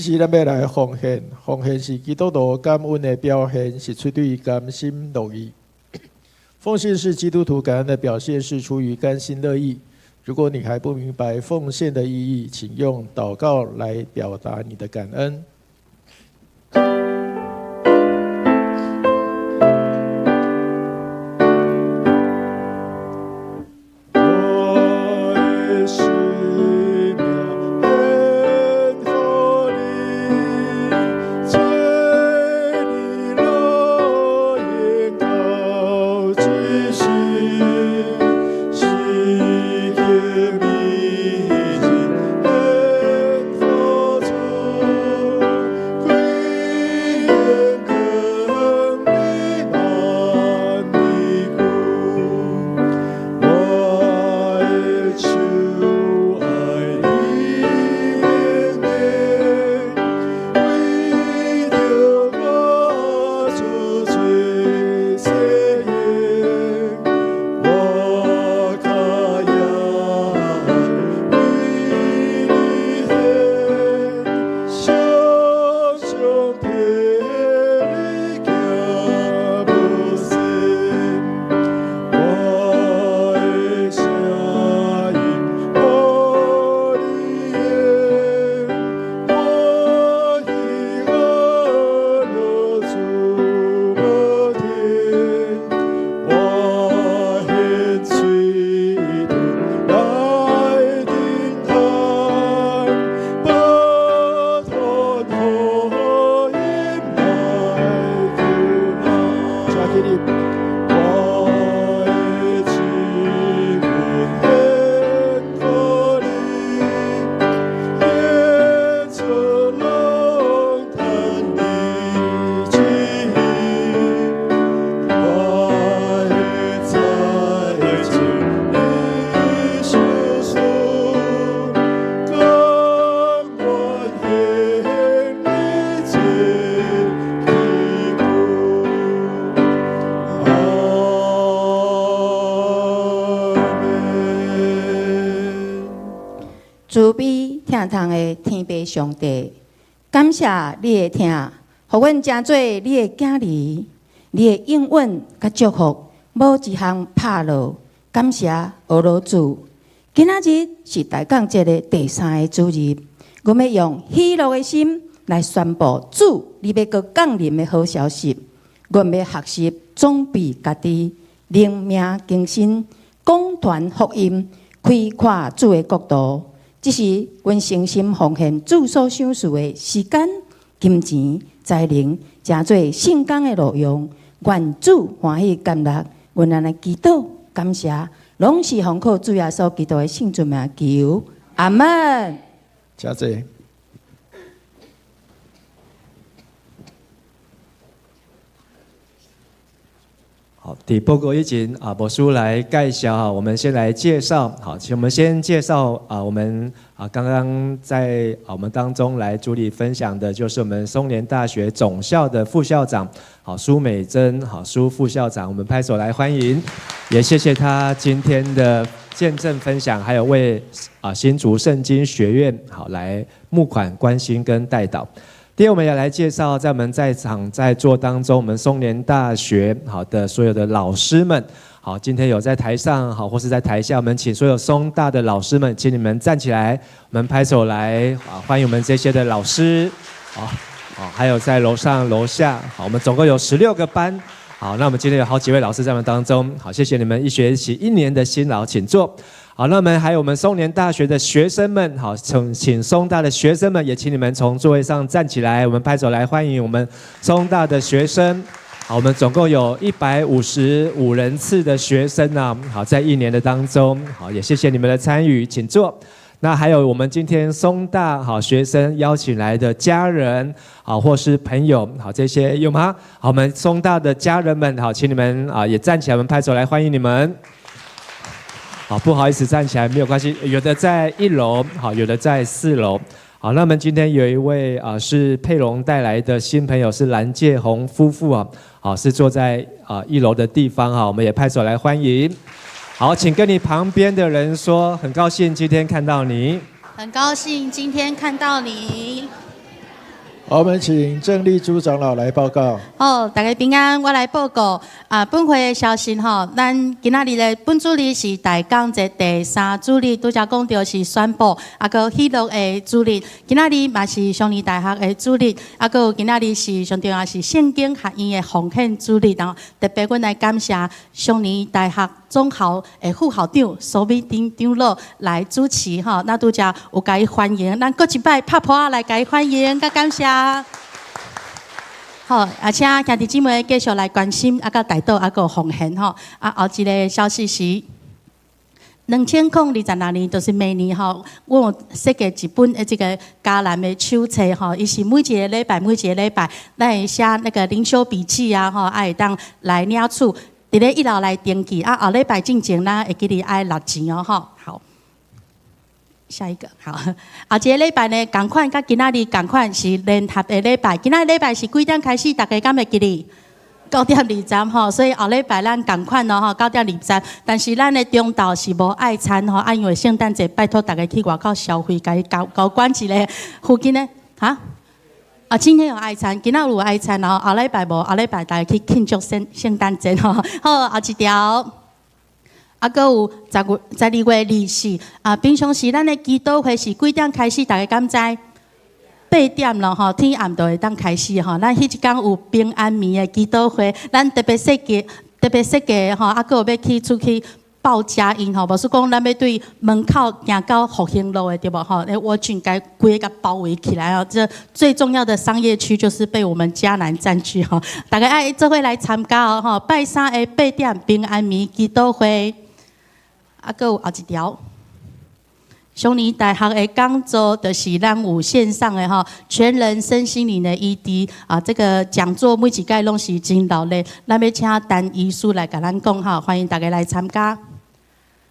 时咱要来奉献，奉献是基督徒感恩的表现，是出于甘心乐意。奉献是基督徒感恩的表现，是出于甘心乐意。如果你还不明白奉献的意义，请用祷告来表达你的感恩。慈悲疼痛的天父上帝，感谢你的听，互阮成做你的囝儿，你的应允甲祝福，无一项拍落。感谢俄罗主，今仔日是大港节的第3个主日，阮要用喜乐的心来宣布主你要阁降临的好消息。阮要学习装备家己，灵命更新，广传福音，开阔主的国度。这是阮诚心奉献主所想事的时间、金钱、才能，诚做圣工的路用。愿主欢喜甘乐，阮安尼祈祷感谢，拢是奉靠主耶稣基督的圣主名求，阿门。谢谢。好，第报告以前牧师来介绍我们先来介绍。好，请我们先介绍我们刚刚在我们当中来主理分享的，就是我们松联大学总校的副校长苏美珍苏副校长，我们拍手来欢迎，也谢谢他今天的见证分享，还有为新竹圣经学院来募款、关心跟代祷。第二，我们也来介绍，在我们在场在座当中，我们松联大学的所有的老师们。好，今天有在台上或是在台下，我们请所有松大的老师们，请你们站起来，我们拍手来欢迎我们这些的老师。还有在楼上楼下，我们总共有16个班。好，那我们今天有好几位老师在我们当中，好，谢谢你们一学期1年的辛劳，请坐。好，那我们还有我们松联大学的学生们，好，请松大的学生们也请你们从座位上站起来，我们拍手来欢迎我们松大的学生。好，我们总共有155人次的学生啊，好，在1年的当中，好，也谢谢你们的参与，请坐。那还有我们今天松大学生邀请来的家人或是朋友，好，这些有吗？好，我们松大的家人们，好，请你们也站起来，我们拍手来欢迎你们。好，不好意思，站起来没有关系，有的在1楼，好，有的在4楼。好，那我们今天有一位是佩蓉带来的新朋友，是蓝介宏夫妇好，是坐在1楼的地方我们也拍手来欢迎。好，请跟你旁边的人说，很高兴今天看到你。很高兴今天看到你。好，我们请郑丽珠长老来报告。好，大家平安，我来报告本会的消息吼。咱今仔日的本主日是大港节第3主日，拄则讲到是宣布，个喜乐的主日。今仔日嘛是上尼大学的主日，个有今仔日是上重要是圣经学院的奉献主日。然后特别阮来感谢上尼大学总校的副校长苏美丁长老来主持吼。那拄则有甲伊欢迎，咱搁一摆拍拍仔来甲伊欢迎，甲感谢。好，而且兄弟姊妹继续来关心，个大道，个奉献吼。后一个消息是，2026年，就是明年吼，我有设计一本这个迦南的手册吼，伊是每一个礼拜，咱会写那个灵修笔记啊吼，会当来领取，伫咧1楼来登记，后礼拜进前咱会记得爱拿钱哦吼。好。下一个好，后一个礼拜呢，同款甲今仔日同款是联合的礼拜。今仔礼拜是几点开始？大家敢会记哩？9点20吼，所以后礼拜咱同款咯吼，9点20。但是咱的中昼是无爱餐吼，因为圣诞节拜托大家去外口消费，甲伊搞关一个附近的今天有爱餐，今仔有爱餐，然后后礼拜无，后礼拜大家去庆祝圣诞节吼。好，后一条。阁有12月24平常时咱的祈祷会是几点开始？大家敢知？8点咯吼，天暗就会当开始吼。咱迄一天有平安眠的祈祷会，咱特别设计吼，阁有要去出去报佳音吼，无是讲咱要对门口行到复兴路的对无吼？我全该规个包围起来哦。这最重要的商业区就是被我们迦南占据吼。大家爱做伙来参加哦吼，拜3的8点平安眠祈祷会。阁有后一条，上尼大学的讲座就是咱有线上的吼，全人身心灵的ED这个讲座每一届拢是真热烈，咱要请陈医师来甲咱讲哈，欢迎大家来参加。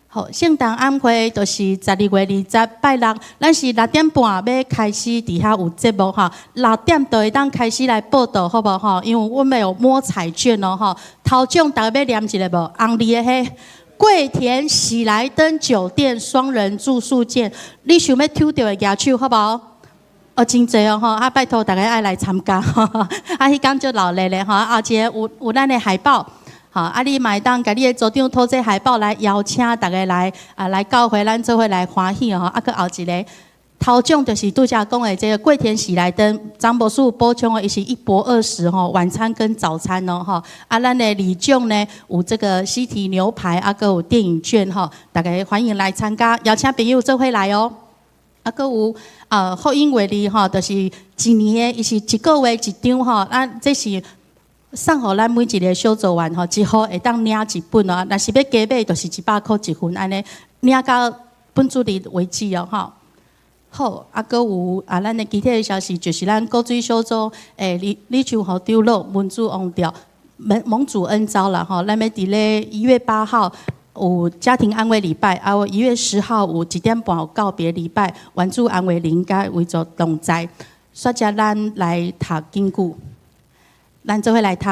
好，圣诞晚会就是12月20拜六，咱是6点半要开始伫遐有节目哈，6点就会当开始来报道，好无吼？因为我们有摸彩券哦吼，头奖大家要念一个无？红字的迄。桂田喜来登酒店双人住宿券，你想要抽到的举手好不好？真济哦吼，拜托大家爱来参加，迄天就热烈咧吼，后一个有咱的海报，你嘛会当甲你的组长拖这海报来邀请大家来来教会咱做伙来欢喜哦，搁后一个。头奖就是拄则讲的这个桂田喜来登，张博士补充的，伊是1博20吼，晚餐跟早餐哦吼。咱的礼奖呢有这个西提牛排，搁有电影券吼，大家欢迎来参加，邀请朋友做伙来哦。搁有福音月历吼，就是一年的，伊是1个月一张吼，这是送互咱每一个小组员吼，一号会当领一本哦。若是要加买，就是100块一份，安尼领到本主日为止哦吼。好，阁有咱的具体的消息，就是咱高水小组李秋豪长老文主王调蒙主恩召啦吼，咱要伫咧1月8号有家庭安慰礼拜，1月10号有1点半有告别礼拜，原主安慰灵该为做同在，煞只咱来读经句，咱做伙来读。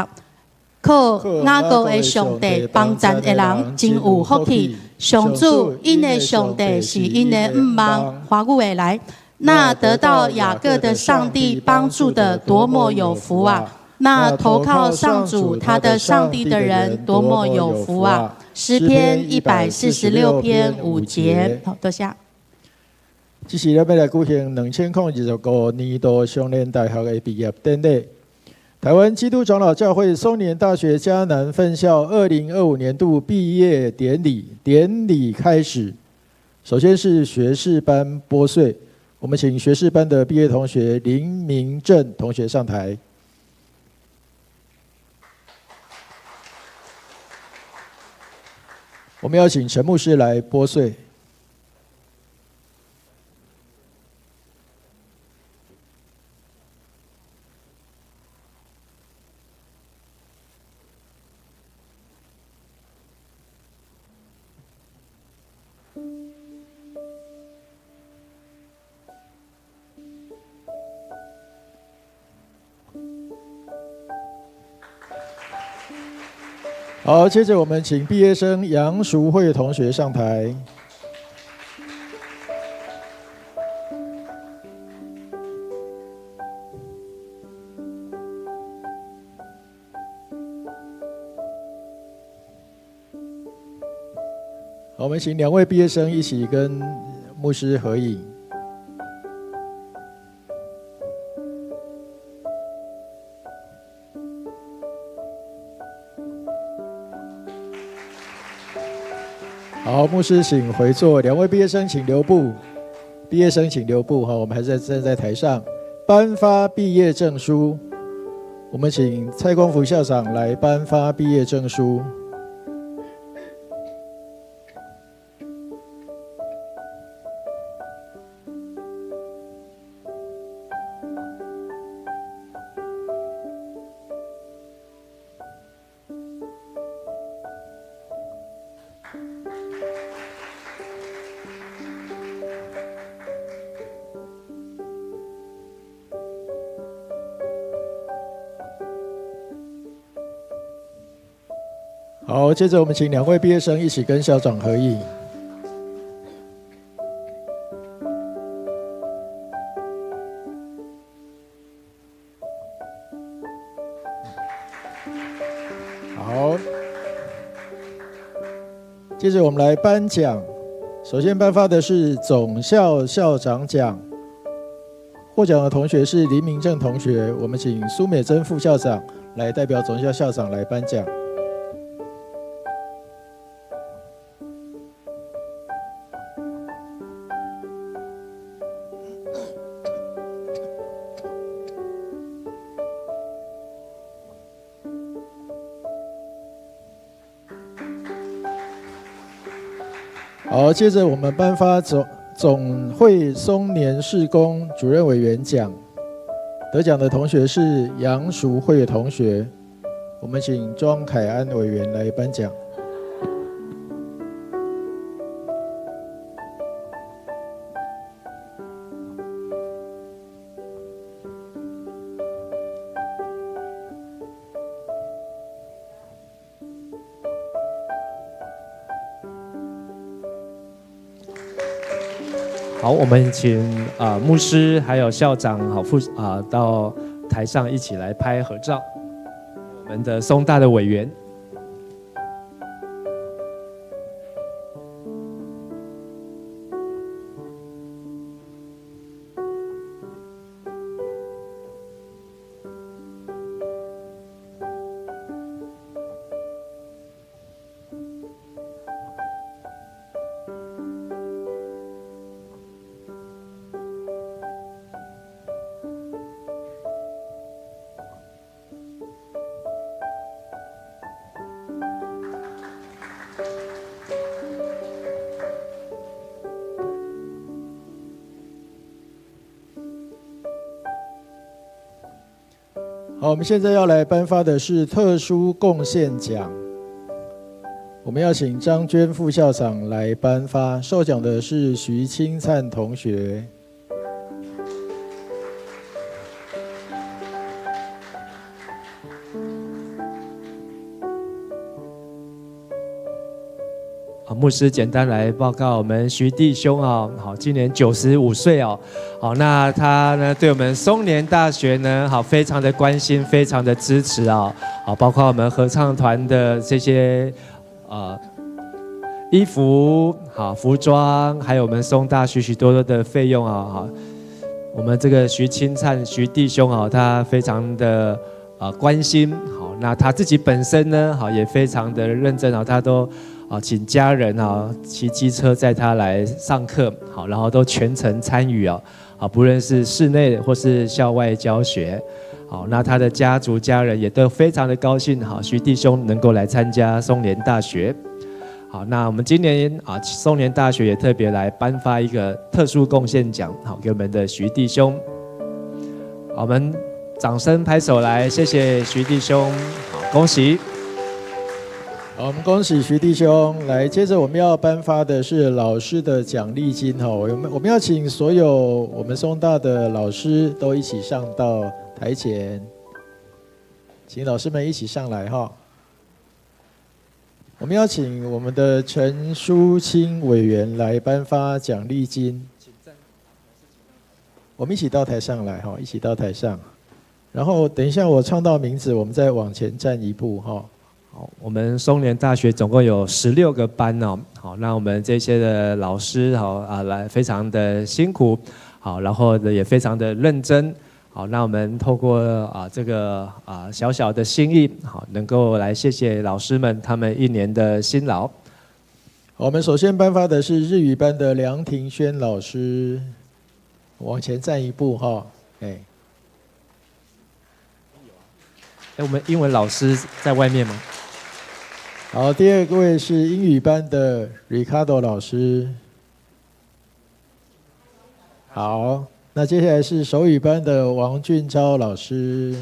靠雅各的上帝帮助的人真有福气。上主因的上帝是因的唔望华古而来，那得到雅各的上帝帮助的多么有福啊！那投靠上主他的上帝的人多么有福啊！诗篇146篇5节。好，多谢。这是咱要来举行2025年度上联大学的毕业典礼。台湾基督长老教会松年大学迦南分校2025年度毕业典礼开始。首先是学士班拨穗，我们请学士班的毕业同学林明正同学上台。我们要请陈牧师来拨穗。好，接着我们请毕业生杨淑慧同学上台。好，我们请2位毕业生一起跟牧师合影。好，牧师请回座，2位毕业生请留步。毕业生请留步，好，我们还是站在台上颁发毕业证书。我们请蔡光福校长来颁发毕业证书。好，接着我们请2位毕业生一起跟校长合影。好，接着我们来颁奖。首先颁发的是总校校长奖，获奖的同学是林明正同学，我们请苏美珍副校长来代表总校校长来颁奖。好，接着我们颁发总会松年事工主任委员奖，得奖的同学是杨淑慧同学，我们请庄凯安委员来颁奖。好，我们请牧师还有校长到台上一起来拍合照。我们的松大的委员。好，我们现在要来颁发的是特殊贡献奖。我们要请张娟副校长来颁发，受奖的是徐清灿同学。牧师简单来报告我们徐弟兄啊，好，今年95岁哦，好，那他呢对我们松年大学呢，好，非常的关心，非常的支持啊，好，包括我们合唱团的这些衣服，好，服装，还有我们松大许多的费用啊，好，我们这个徐清灿徐弟兄啊，他非常的关心，好，那他自己本身呢，好，也非常的认真啊，他都请家人骑机车载他来上课，好，然后都全程参与不论是室内或是校外教学，好，那他的家族家人也都非常的高兴，好，徐弟兄能够来参加松年大学，好，那我们今年松年大学也特别来颁发一个特殊贡献奖，好，给我们的徐弟兄，好，我们掌声拍手来，谢谢徐弟兄，好，恭喜。好，我们恭喜徐弟兄。来，接着我们要颁发的是老师的奖励金哈。我们要请所有我们松大的老师都一起上到台前，请老师们一起上来哈。我们要请我们的陈淑清委员来颁发奖励金。我们一起到台上来哈，一起到台上。然后等一下我唱到名字，我们再往前站一步哈。好，我们松联大学总共有16个班哦。好，那我们这些的老师来非常的辛苦，好，然后也非常的认真。好，那我们透过这个小小的心意，好，能够来谢谢老师们他们1年的辛劳。我们首先颁发的是日语班的梁庭轩老师，往前站一步哈，我们英文老师在外面吗？好，第二位是英语班的 Ricardo 老师。好，那接下来是手语班的王俊超老师。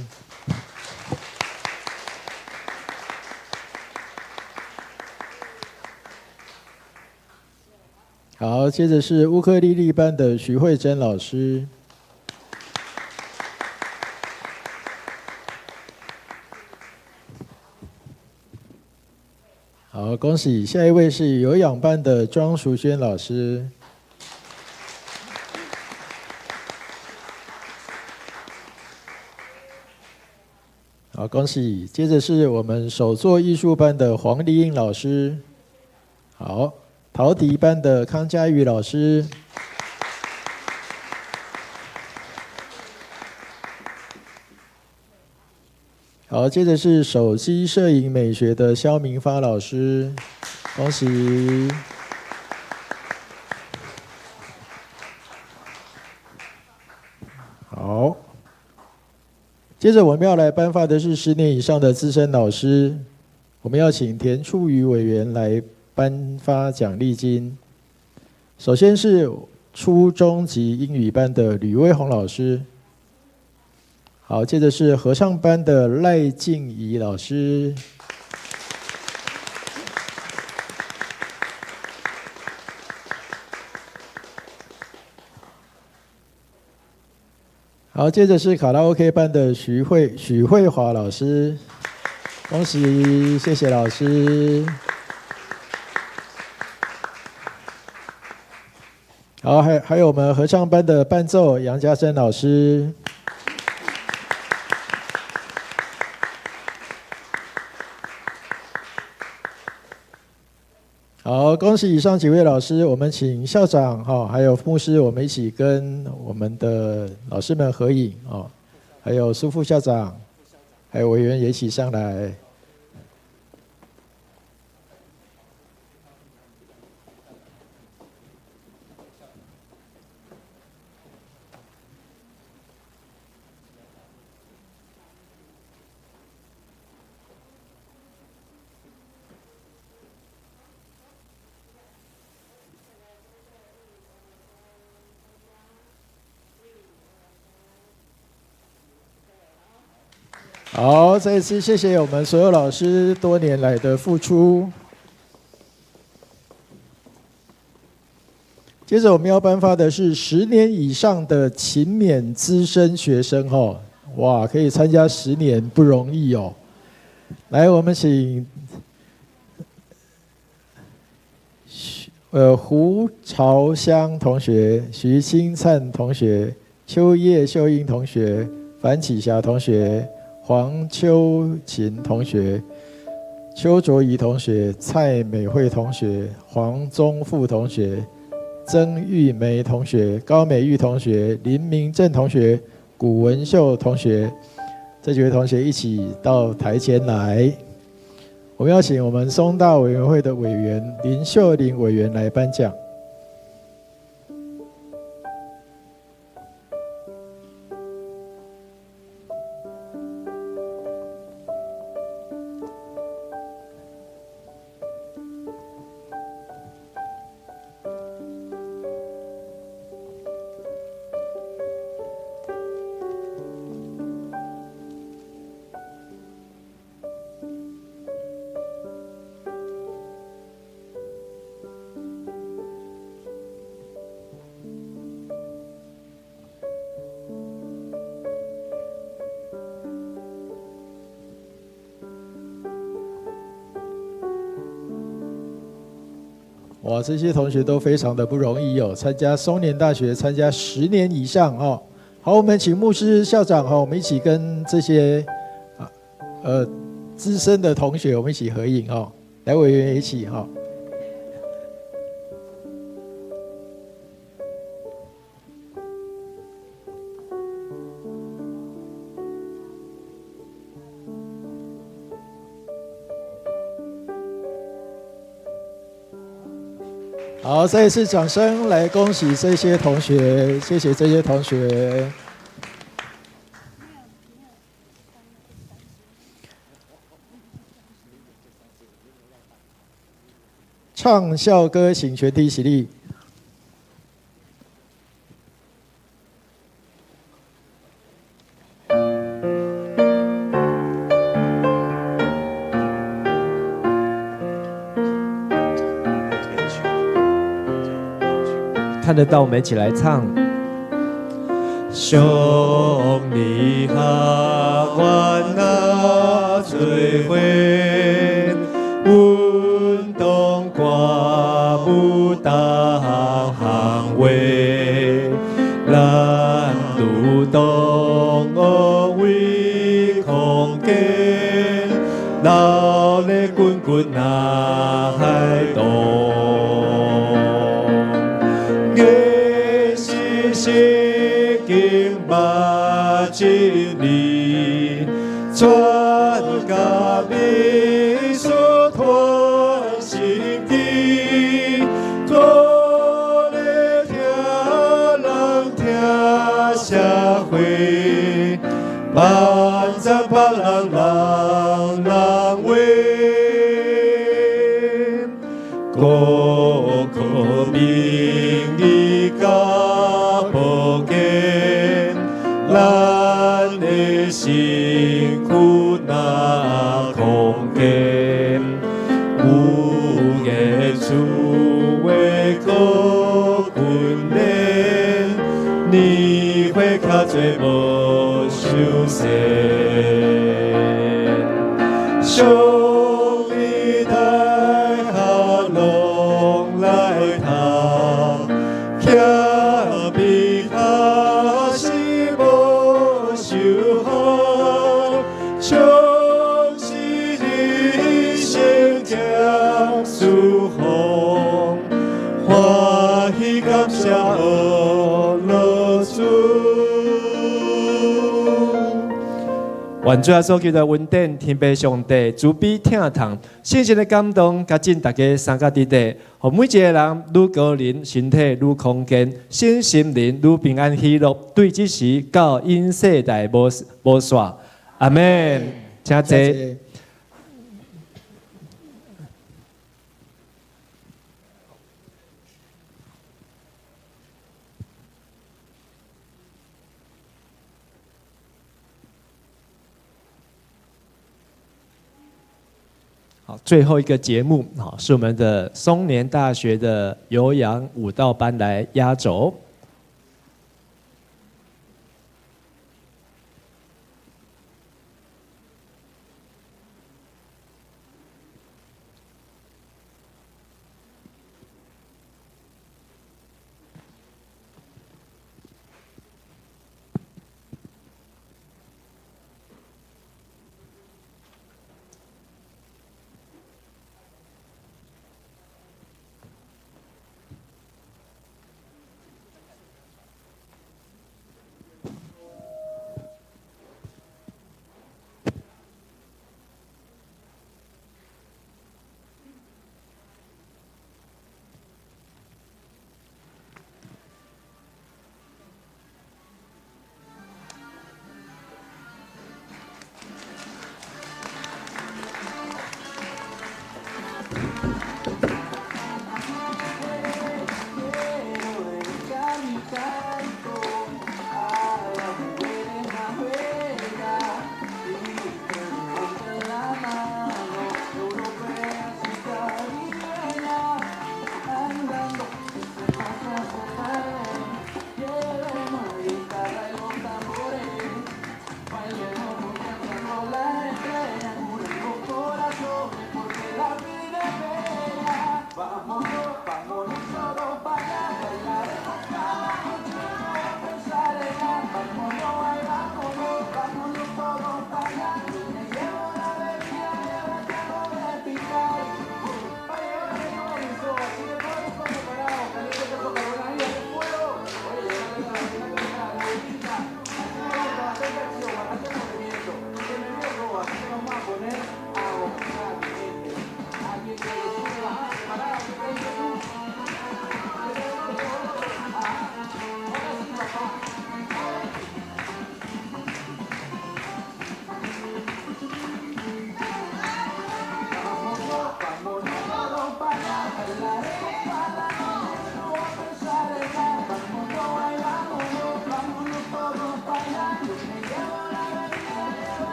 好，接着是乌克丽丽班的徐慧珍老师。好，恭喜！下一位是有氧班的庄淑轩老师。好，恭喜！接着是我们手作艺术班的黄丽英老师。好，陶笛班的康佳瑜老师。好，接着是手机摄影美学的肖明发老师，恭喜！好，接着我们要来颁发的是10年以上的资深老师，我们要请田处宇委员来颁发奖励金。首先是初中级英语班的吕威宏老师。好，接着是合唱班的赖静怡老师。好，接着是卡拉 OK 班的许慧华老师，恭喜，谢谢老师。好，还有我们合唱班的伴奏杨家珍老师。好，恭喜以上几位老师，我们请校长还有牧师，我们一起跟我们的老师们合影还有苏副校长，还有委员也一起上来。好，再一次谢谢我们所有老师多年来的付出。接着我们要颁发的是10年以上的勤勉资深学生哇，可以参加10年不容易哦。来，我们请胡朝香同学、徐清灿同学、邱叶秀英同学、樊启霞同学、黄秋琴同学、邱卓怡同学、蔡美惠同学、黄宗富同学、曾玉梅同学、高美玉同学、林明正同学、古文秀同学，这几位同学一起到台前来。我们要请我们松大委员会的委员林秀玲委员来颁奖。哇，这些同学都非常的不容易哦，参加松联大学参加10年以上哦。好，我们请牧师校长我们一起跟这些资深的同学，我们一起合影哦，来委员一起哈。好，再一次掌声来恭喜这些同学，谢谢这些同学。唱校歌，请全体起立。看得到，我们一起来唱。上你下愿那做伙，运动歌舞达行话，咱如同学为空间，闹咧滚滚那海动。是经捌一年，全家美术团心机，鼓励听人听社会，万丈别人人话，国国民义家。咱的身躯那空间，有艺术的个训练，你会较多无受限。上你大学拢来读，徛比较是无受好，像是人生结束后，欢喜感谢学落水。愿主耶稣基督的恩典、天父上帝慈悲疼痛、圣神的感动，加进大家三角地带，互每一个人愈高灵，身体愈康健，身心灵愈平安喜乐，对这时到因世代无煞。阿门。请坐。好，最后一个节目，好，是我们的松年大学的有氧舞蹈班来压轴。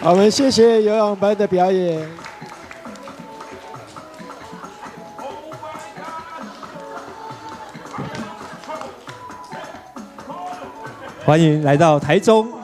好，我们谢谢有氧班的表演。欢迎来到台中。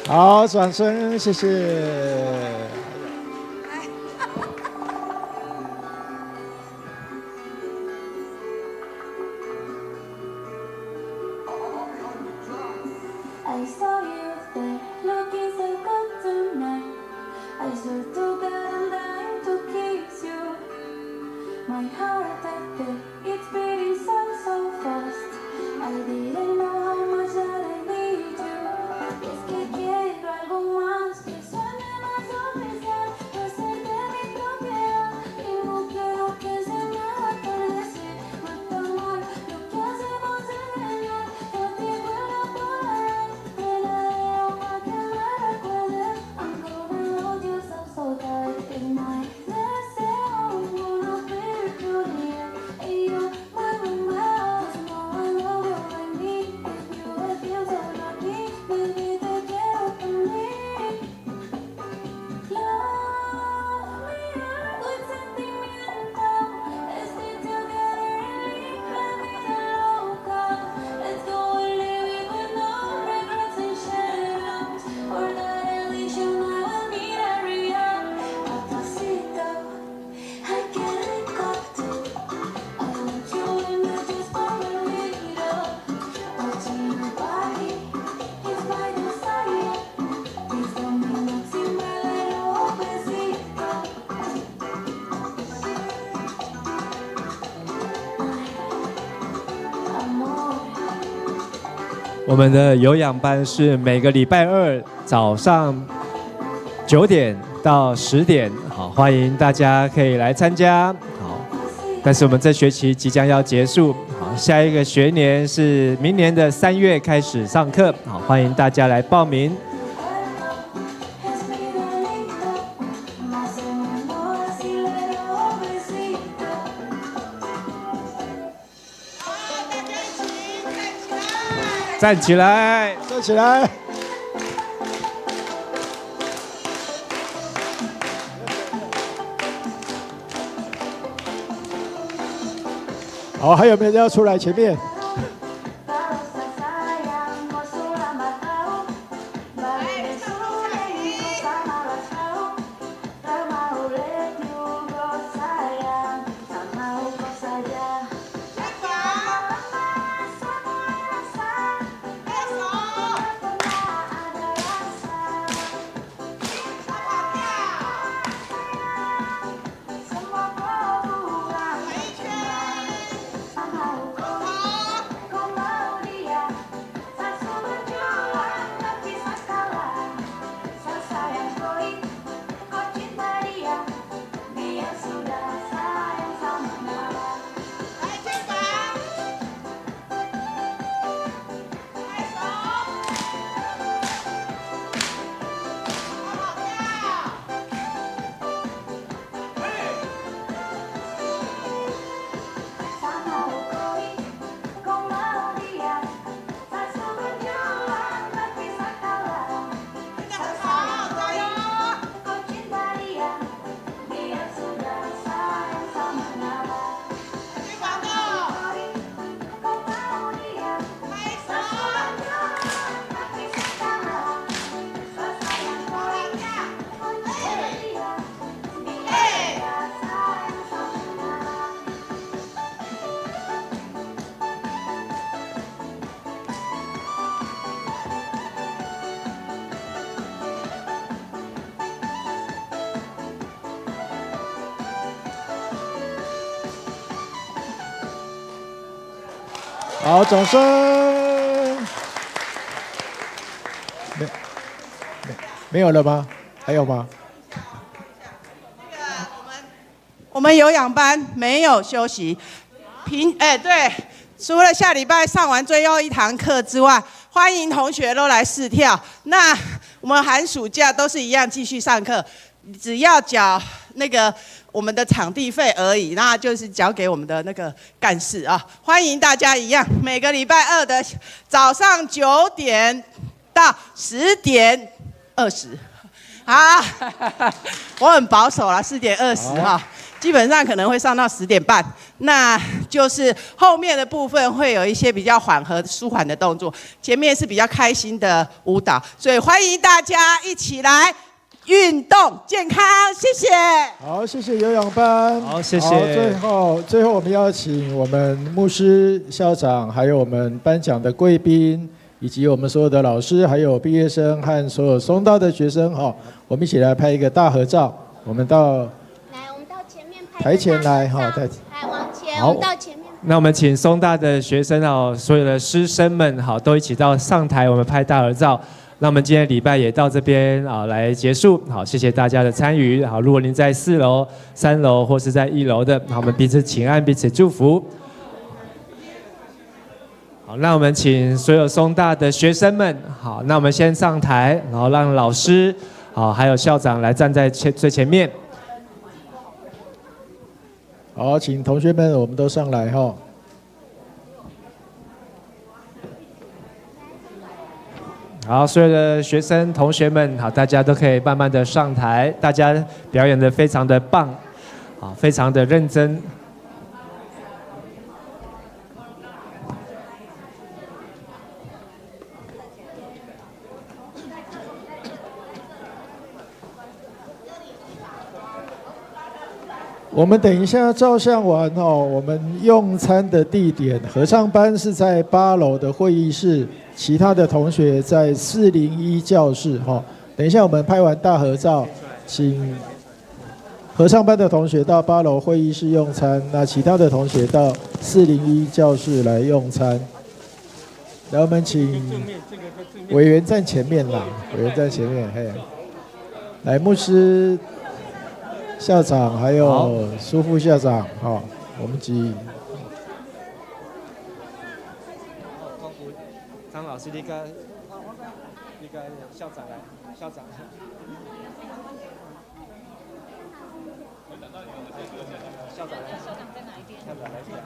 好，掌声，谢谢。I saw you there, looking so good tonight. I swear to God I'm dying to kiss you. My heart that beat, it's beating so fast. I didn't know how much that I need you. Es que quiero algo más que suene más oficial. Hacerte mi propiedad y no quiero que se me haga atardecer. No está mal lo que hacemos en genial. Yo te vuelvo a poner, te la dejo pa' que me recuerdes. I'm gonna hold yourself so tight in my deseo. Wanna be your Juliet and you're my Romeo. Know I love you like me. If you would feel so lucky, baby, te quiero también. Love me up with sentimiento. Estoy together and la vida loca. Let's go and live it with no regrets and shadows. For that at least you know I need every hour. Papacito, I can't recall. I want you in me just for a little. Watching your body is my desire. Please don't be nothing but a little besito. Amor. 我们的有氧班是每个礼拜二早上9点到10点，好，欢迎大家可以来参加。好，但是我们这学期即将要结束，好，下一个学年是明年的3月开始上课，好，欢迎大家来报名。 站起来，站起来。好，还有没有人要出来前面？ Semua kau buang hikmah. 好，掌声。没有了吗？还有吗？我们有氧班没有休息，对，除了下礼拜上完最后一堂课之外，欢迎同学都来试跳。那我们寒暑假都是一样继续上课，只要缴那个我们的场地费而已，那就是交给我们的那个干事啊。欢迎大家一样，每个礼拜二的早上9点到10点20。好，我很保守啦，4点20哈。基本上可能会上到10点半，那就是后面的部分会有一些比较缓和、舒缓的动作，前面是比较开心的舞蹈，所以欢迎大家一起来运动健康，谢谢。好，谢谢有氧班。好，谢谢。最后我们邀请我们牧师、校长，还有我们颁奖的贵宾，以及我们所有的老师，还有毕业生和所有松大的学生，我们一起来拍一个大合照。我们到台前来哈，往前，我们到前面。那我们请松大的学生所有的师生们都一起到上台，我们拍大合照。那我们今天礼拜也到这边来结束，好，谢谢大家的参与。好，如果您在4楼、3楼或是在1楼的，好，我们彼此请安，彼此祝福。好，那我们请所有松大的学生们，好，那我们先上台，然后让老师，好，还有校长来站在最前面。好，请同学们，我们都上来哈。好，所有的学生同学们，好，大家都可以慢慢的上台，大家表演得非常的棒，好，非常的认真。我们等一下照相完我们用餐的地点，合唱班是在8楼的会议室，其他的同学在401教室等一下我们拍完大合照，请合唱班的同学到8楼会议室用餐，那其他的同学到401教室来用餐。来，我们请委员站前面啦，委员站前面，嘿，来牧师。校长还有苏副校长，我们张老师，你跟校长来，校长。校长来，校长在哪一边？校长来这边。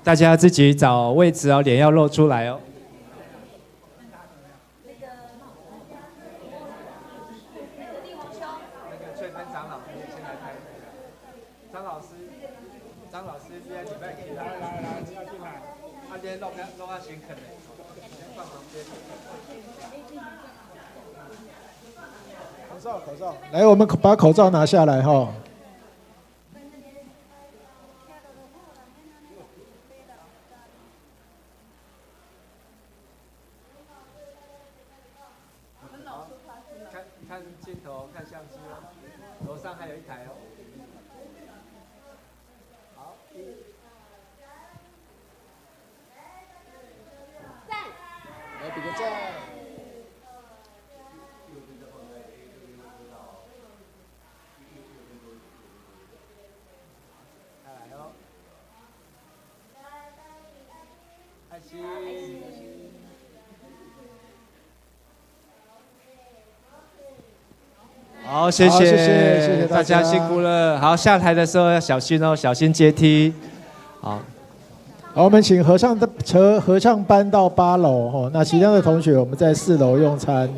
大家自己找位置脸要露出来哦。翠芬长老，先来拍。张老师，今天礼拜一来，你要进来。今天弄啊先啃的，放旁边。口罩，来，我们把口罩拿下来哈。看镜头，看相机哦，楼上还有一台哦。好，赞，来比个赞。再来哦，爱心。好，谢谢大家辛苦了。好，下台的时候要小心哦，小心阶梯。好，我们请合唱班到8楼那其他的同学我们在4楼用餐。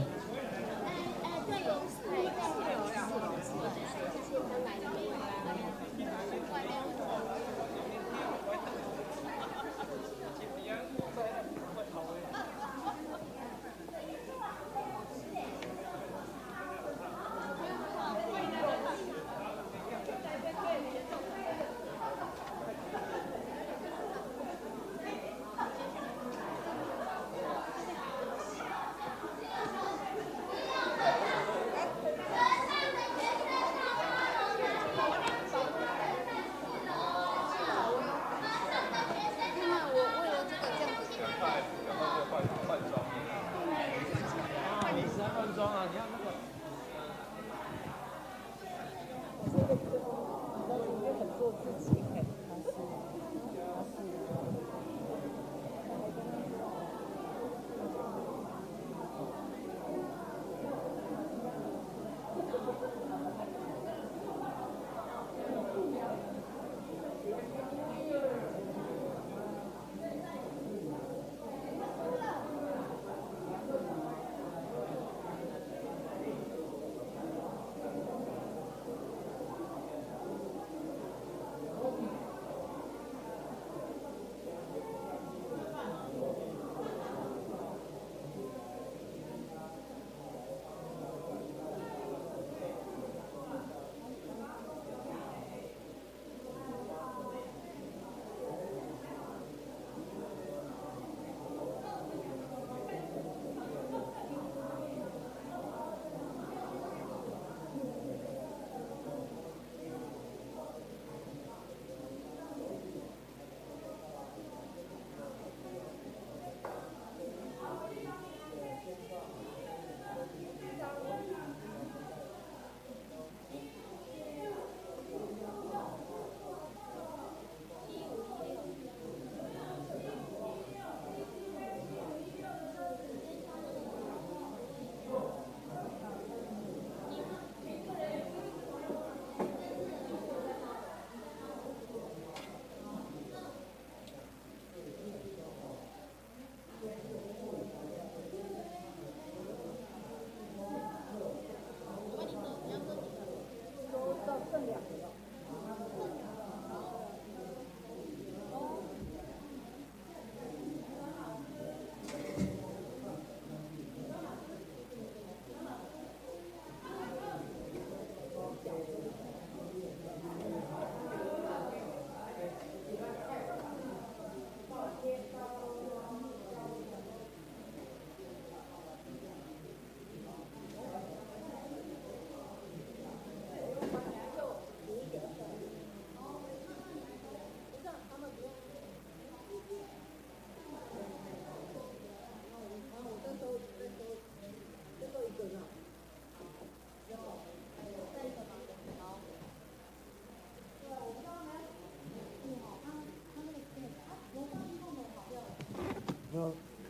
那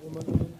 我们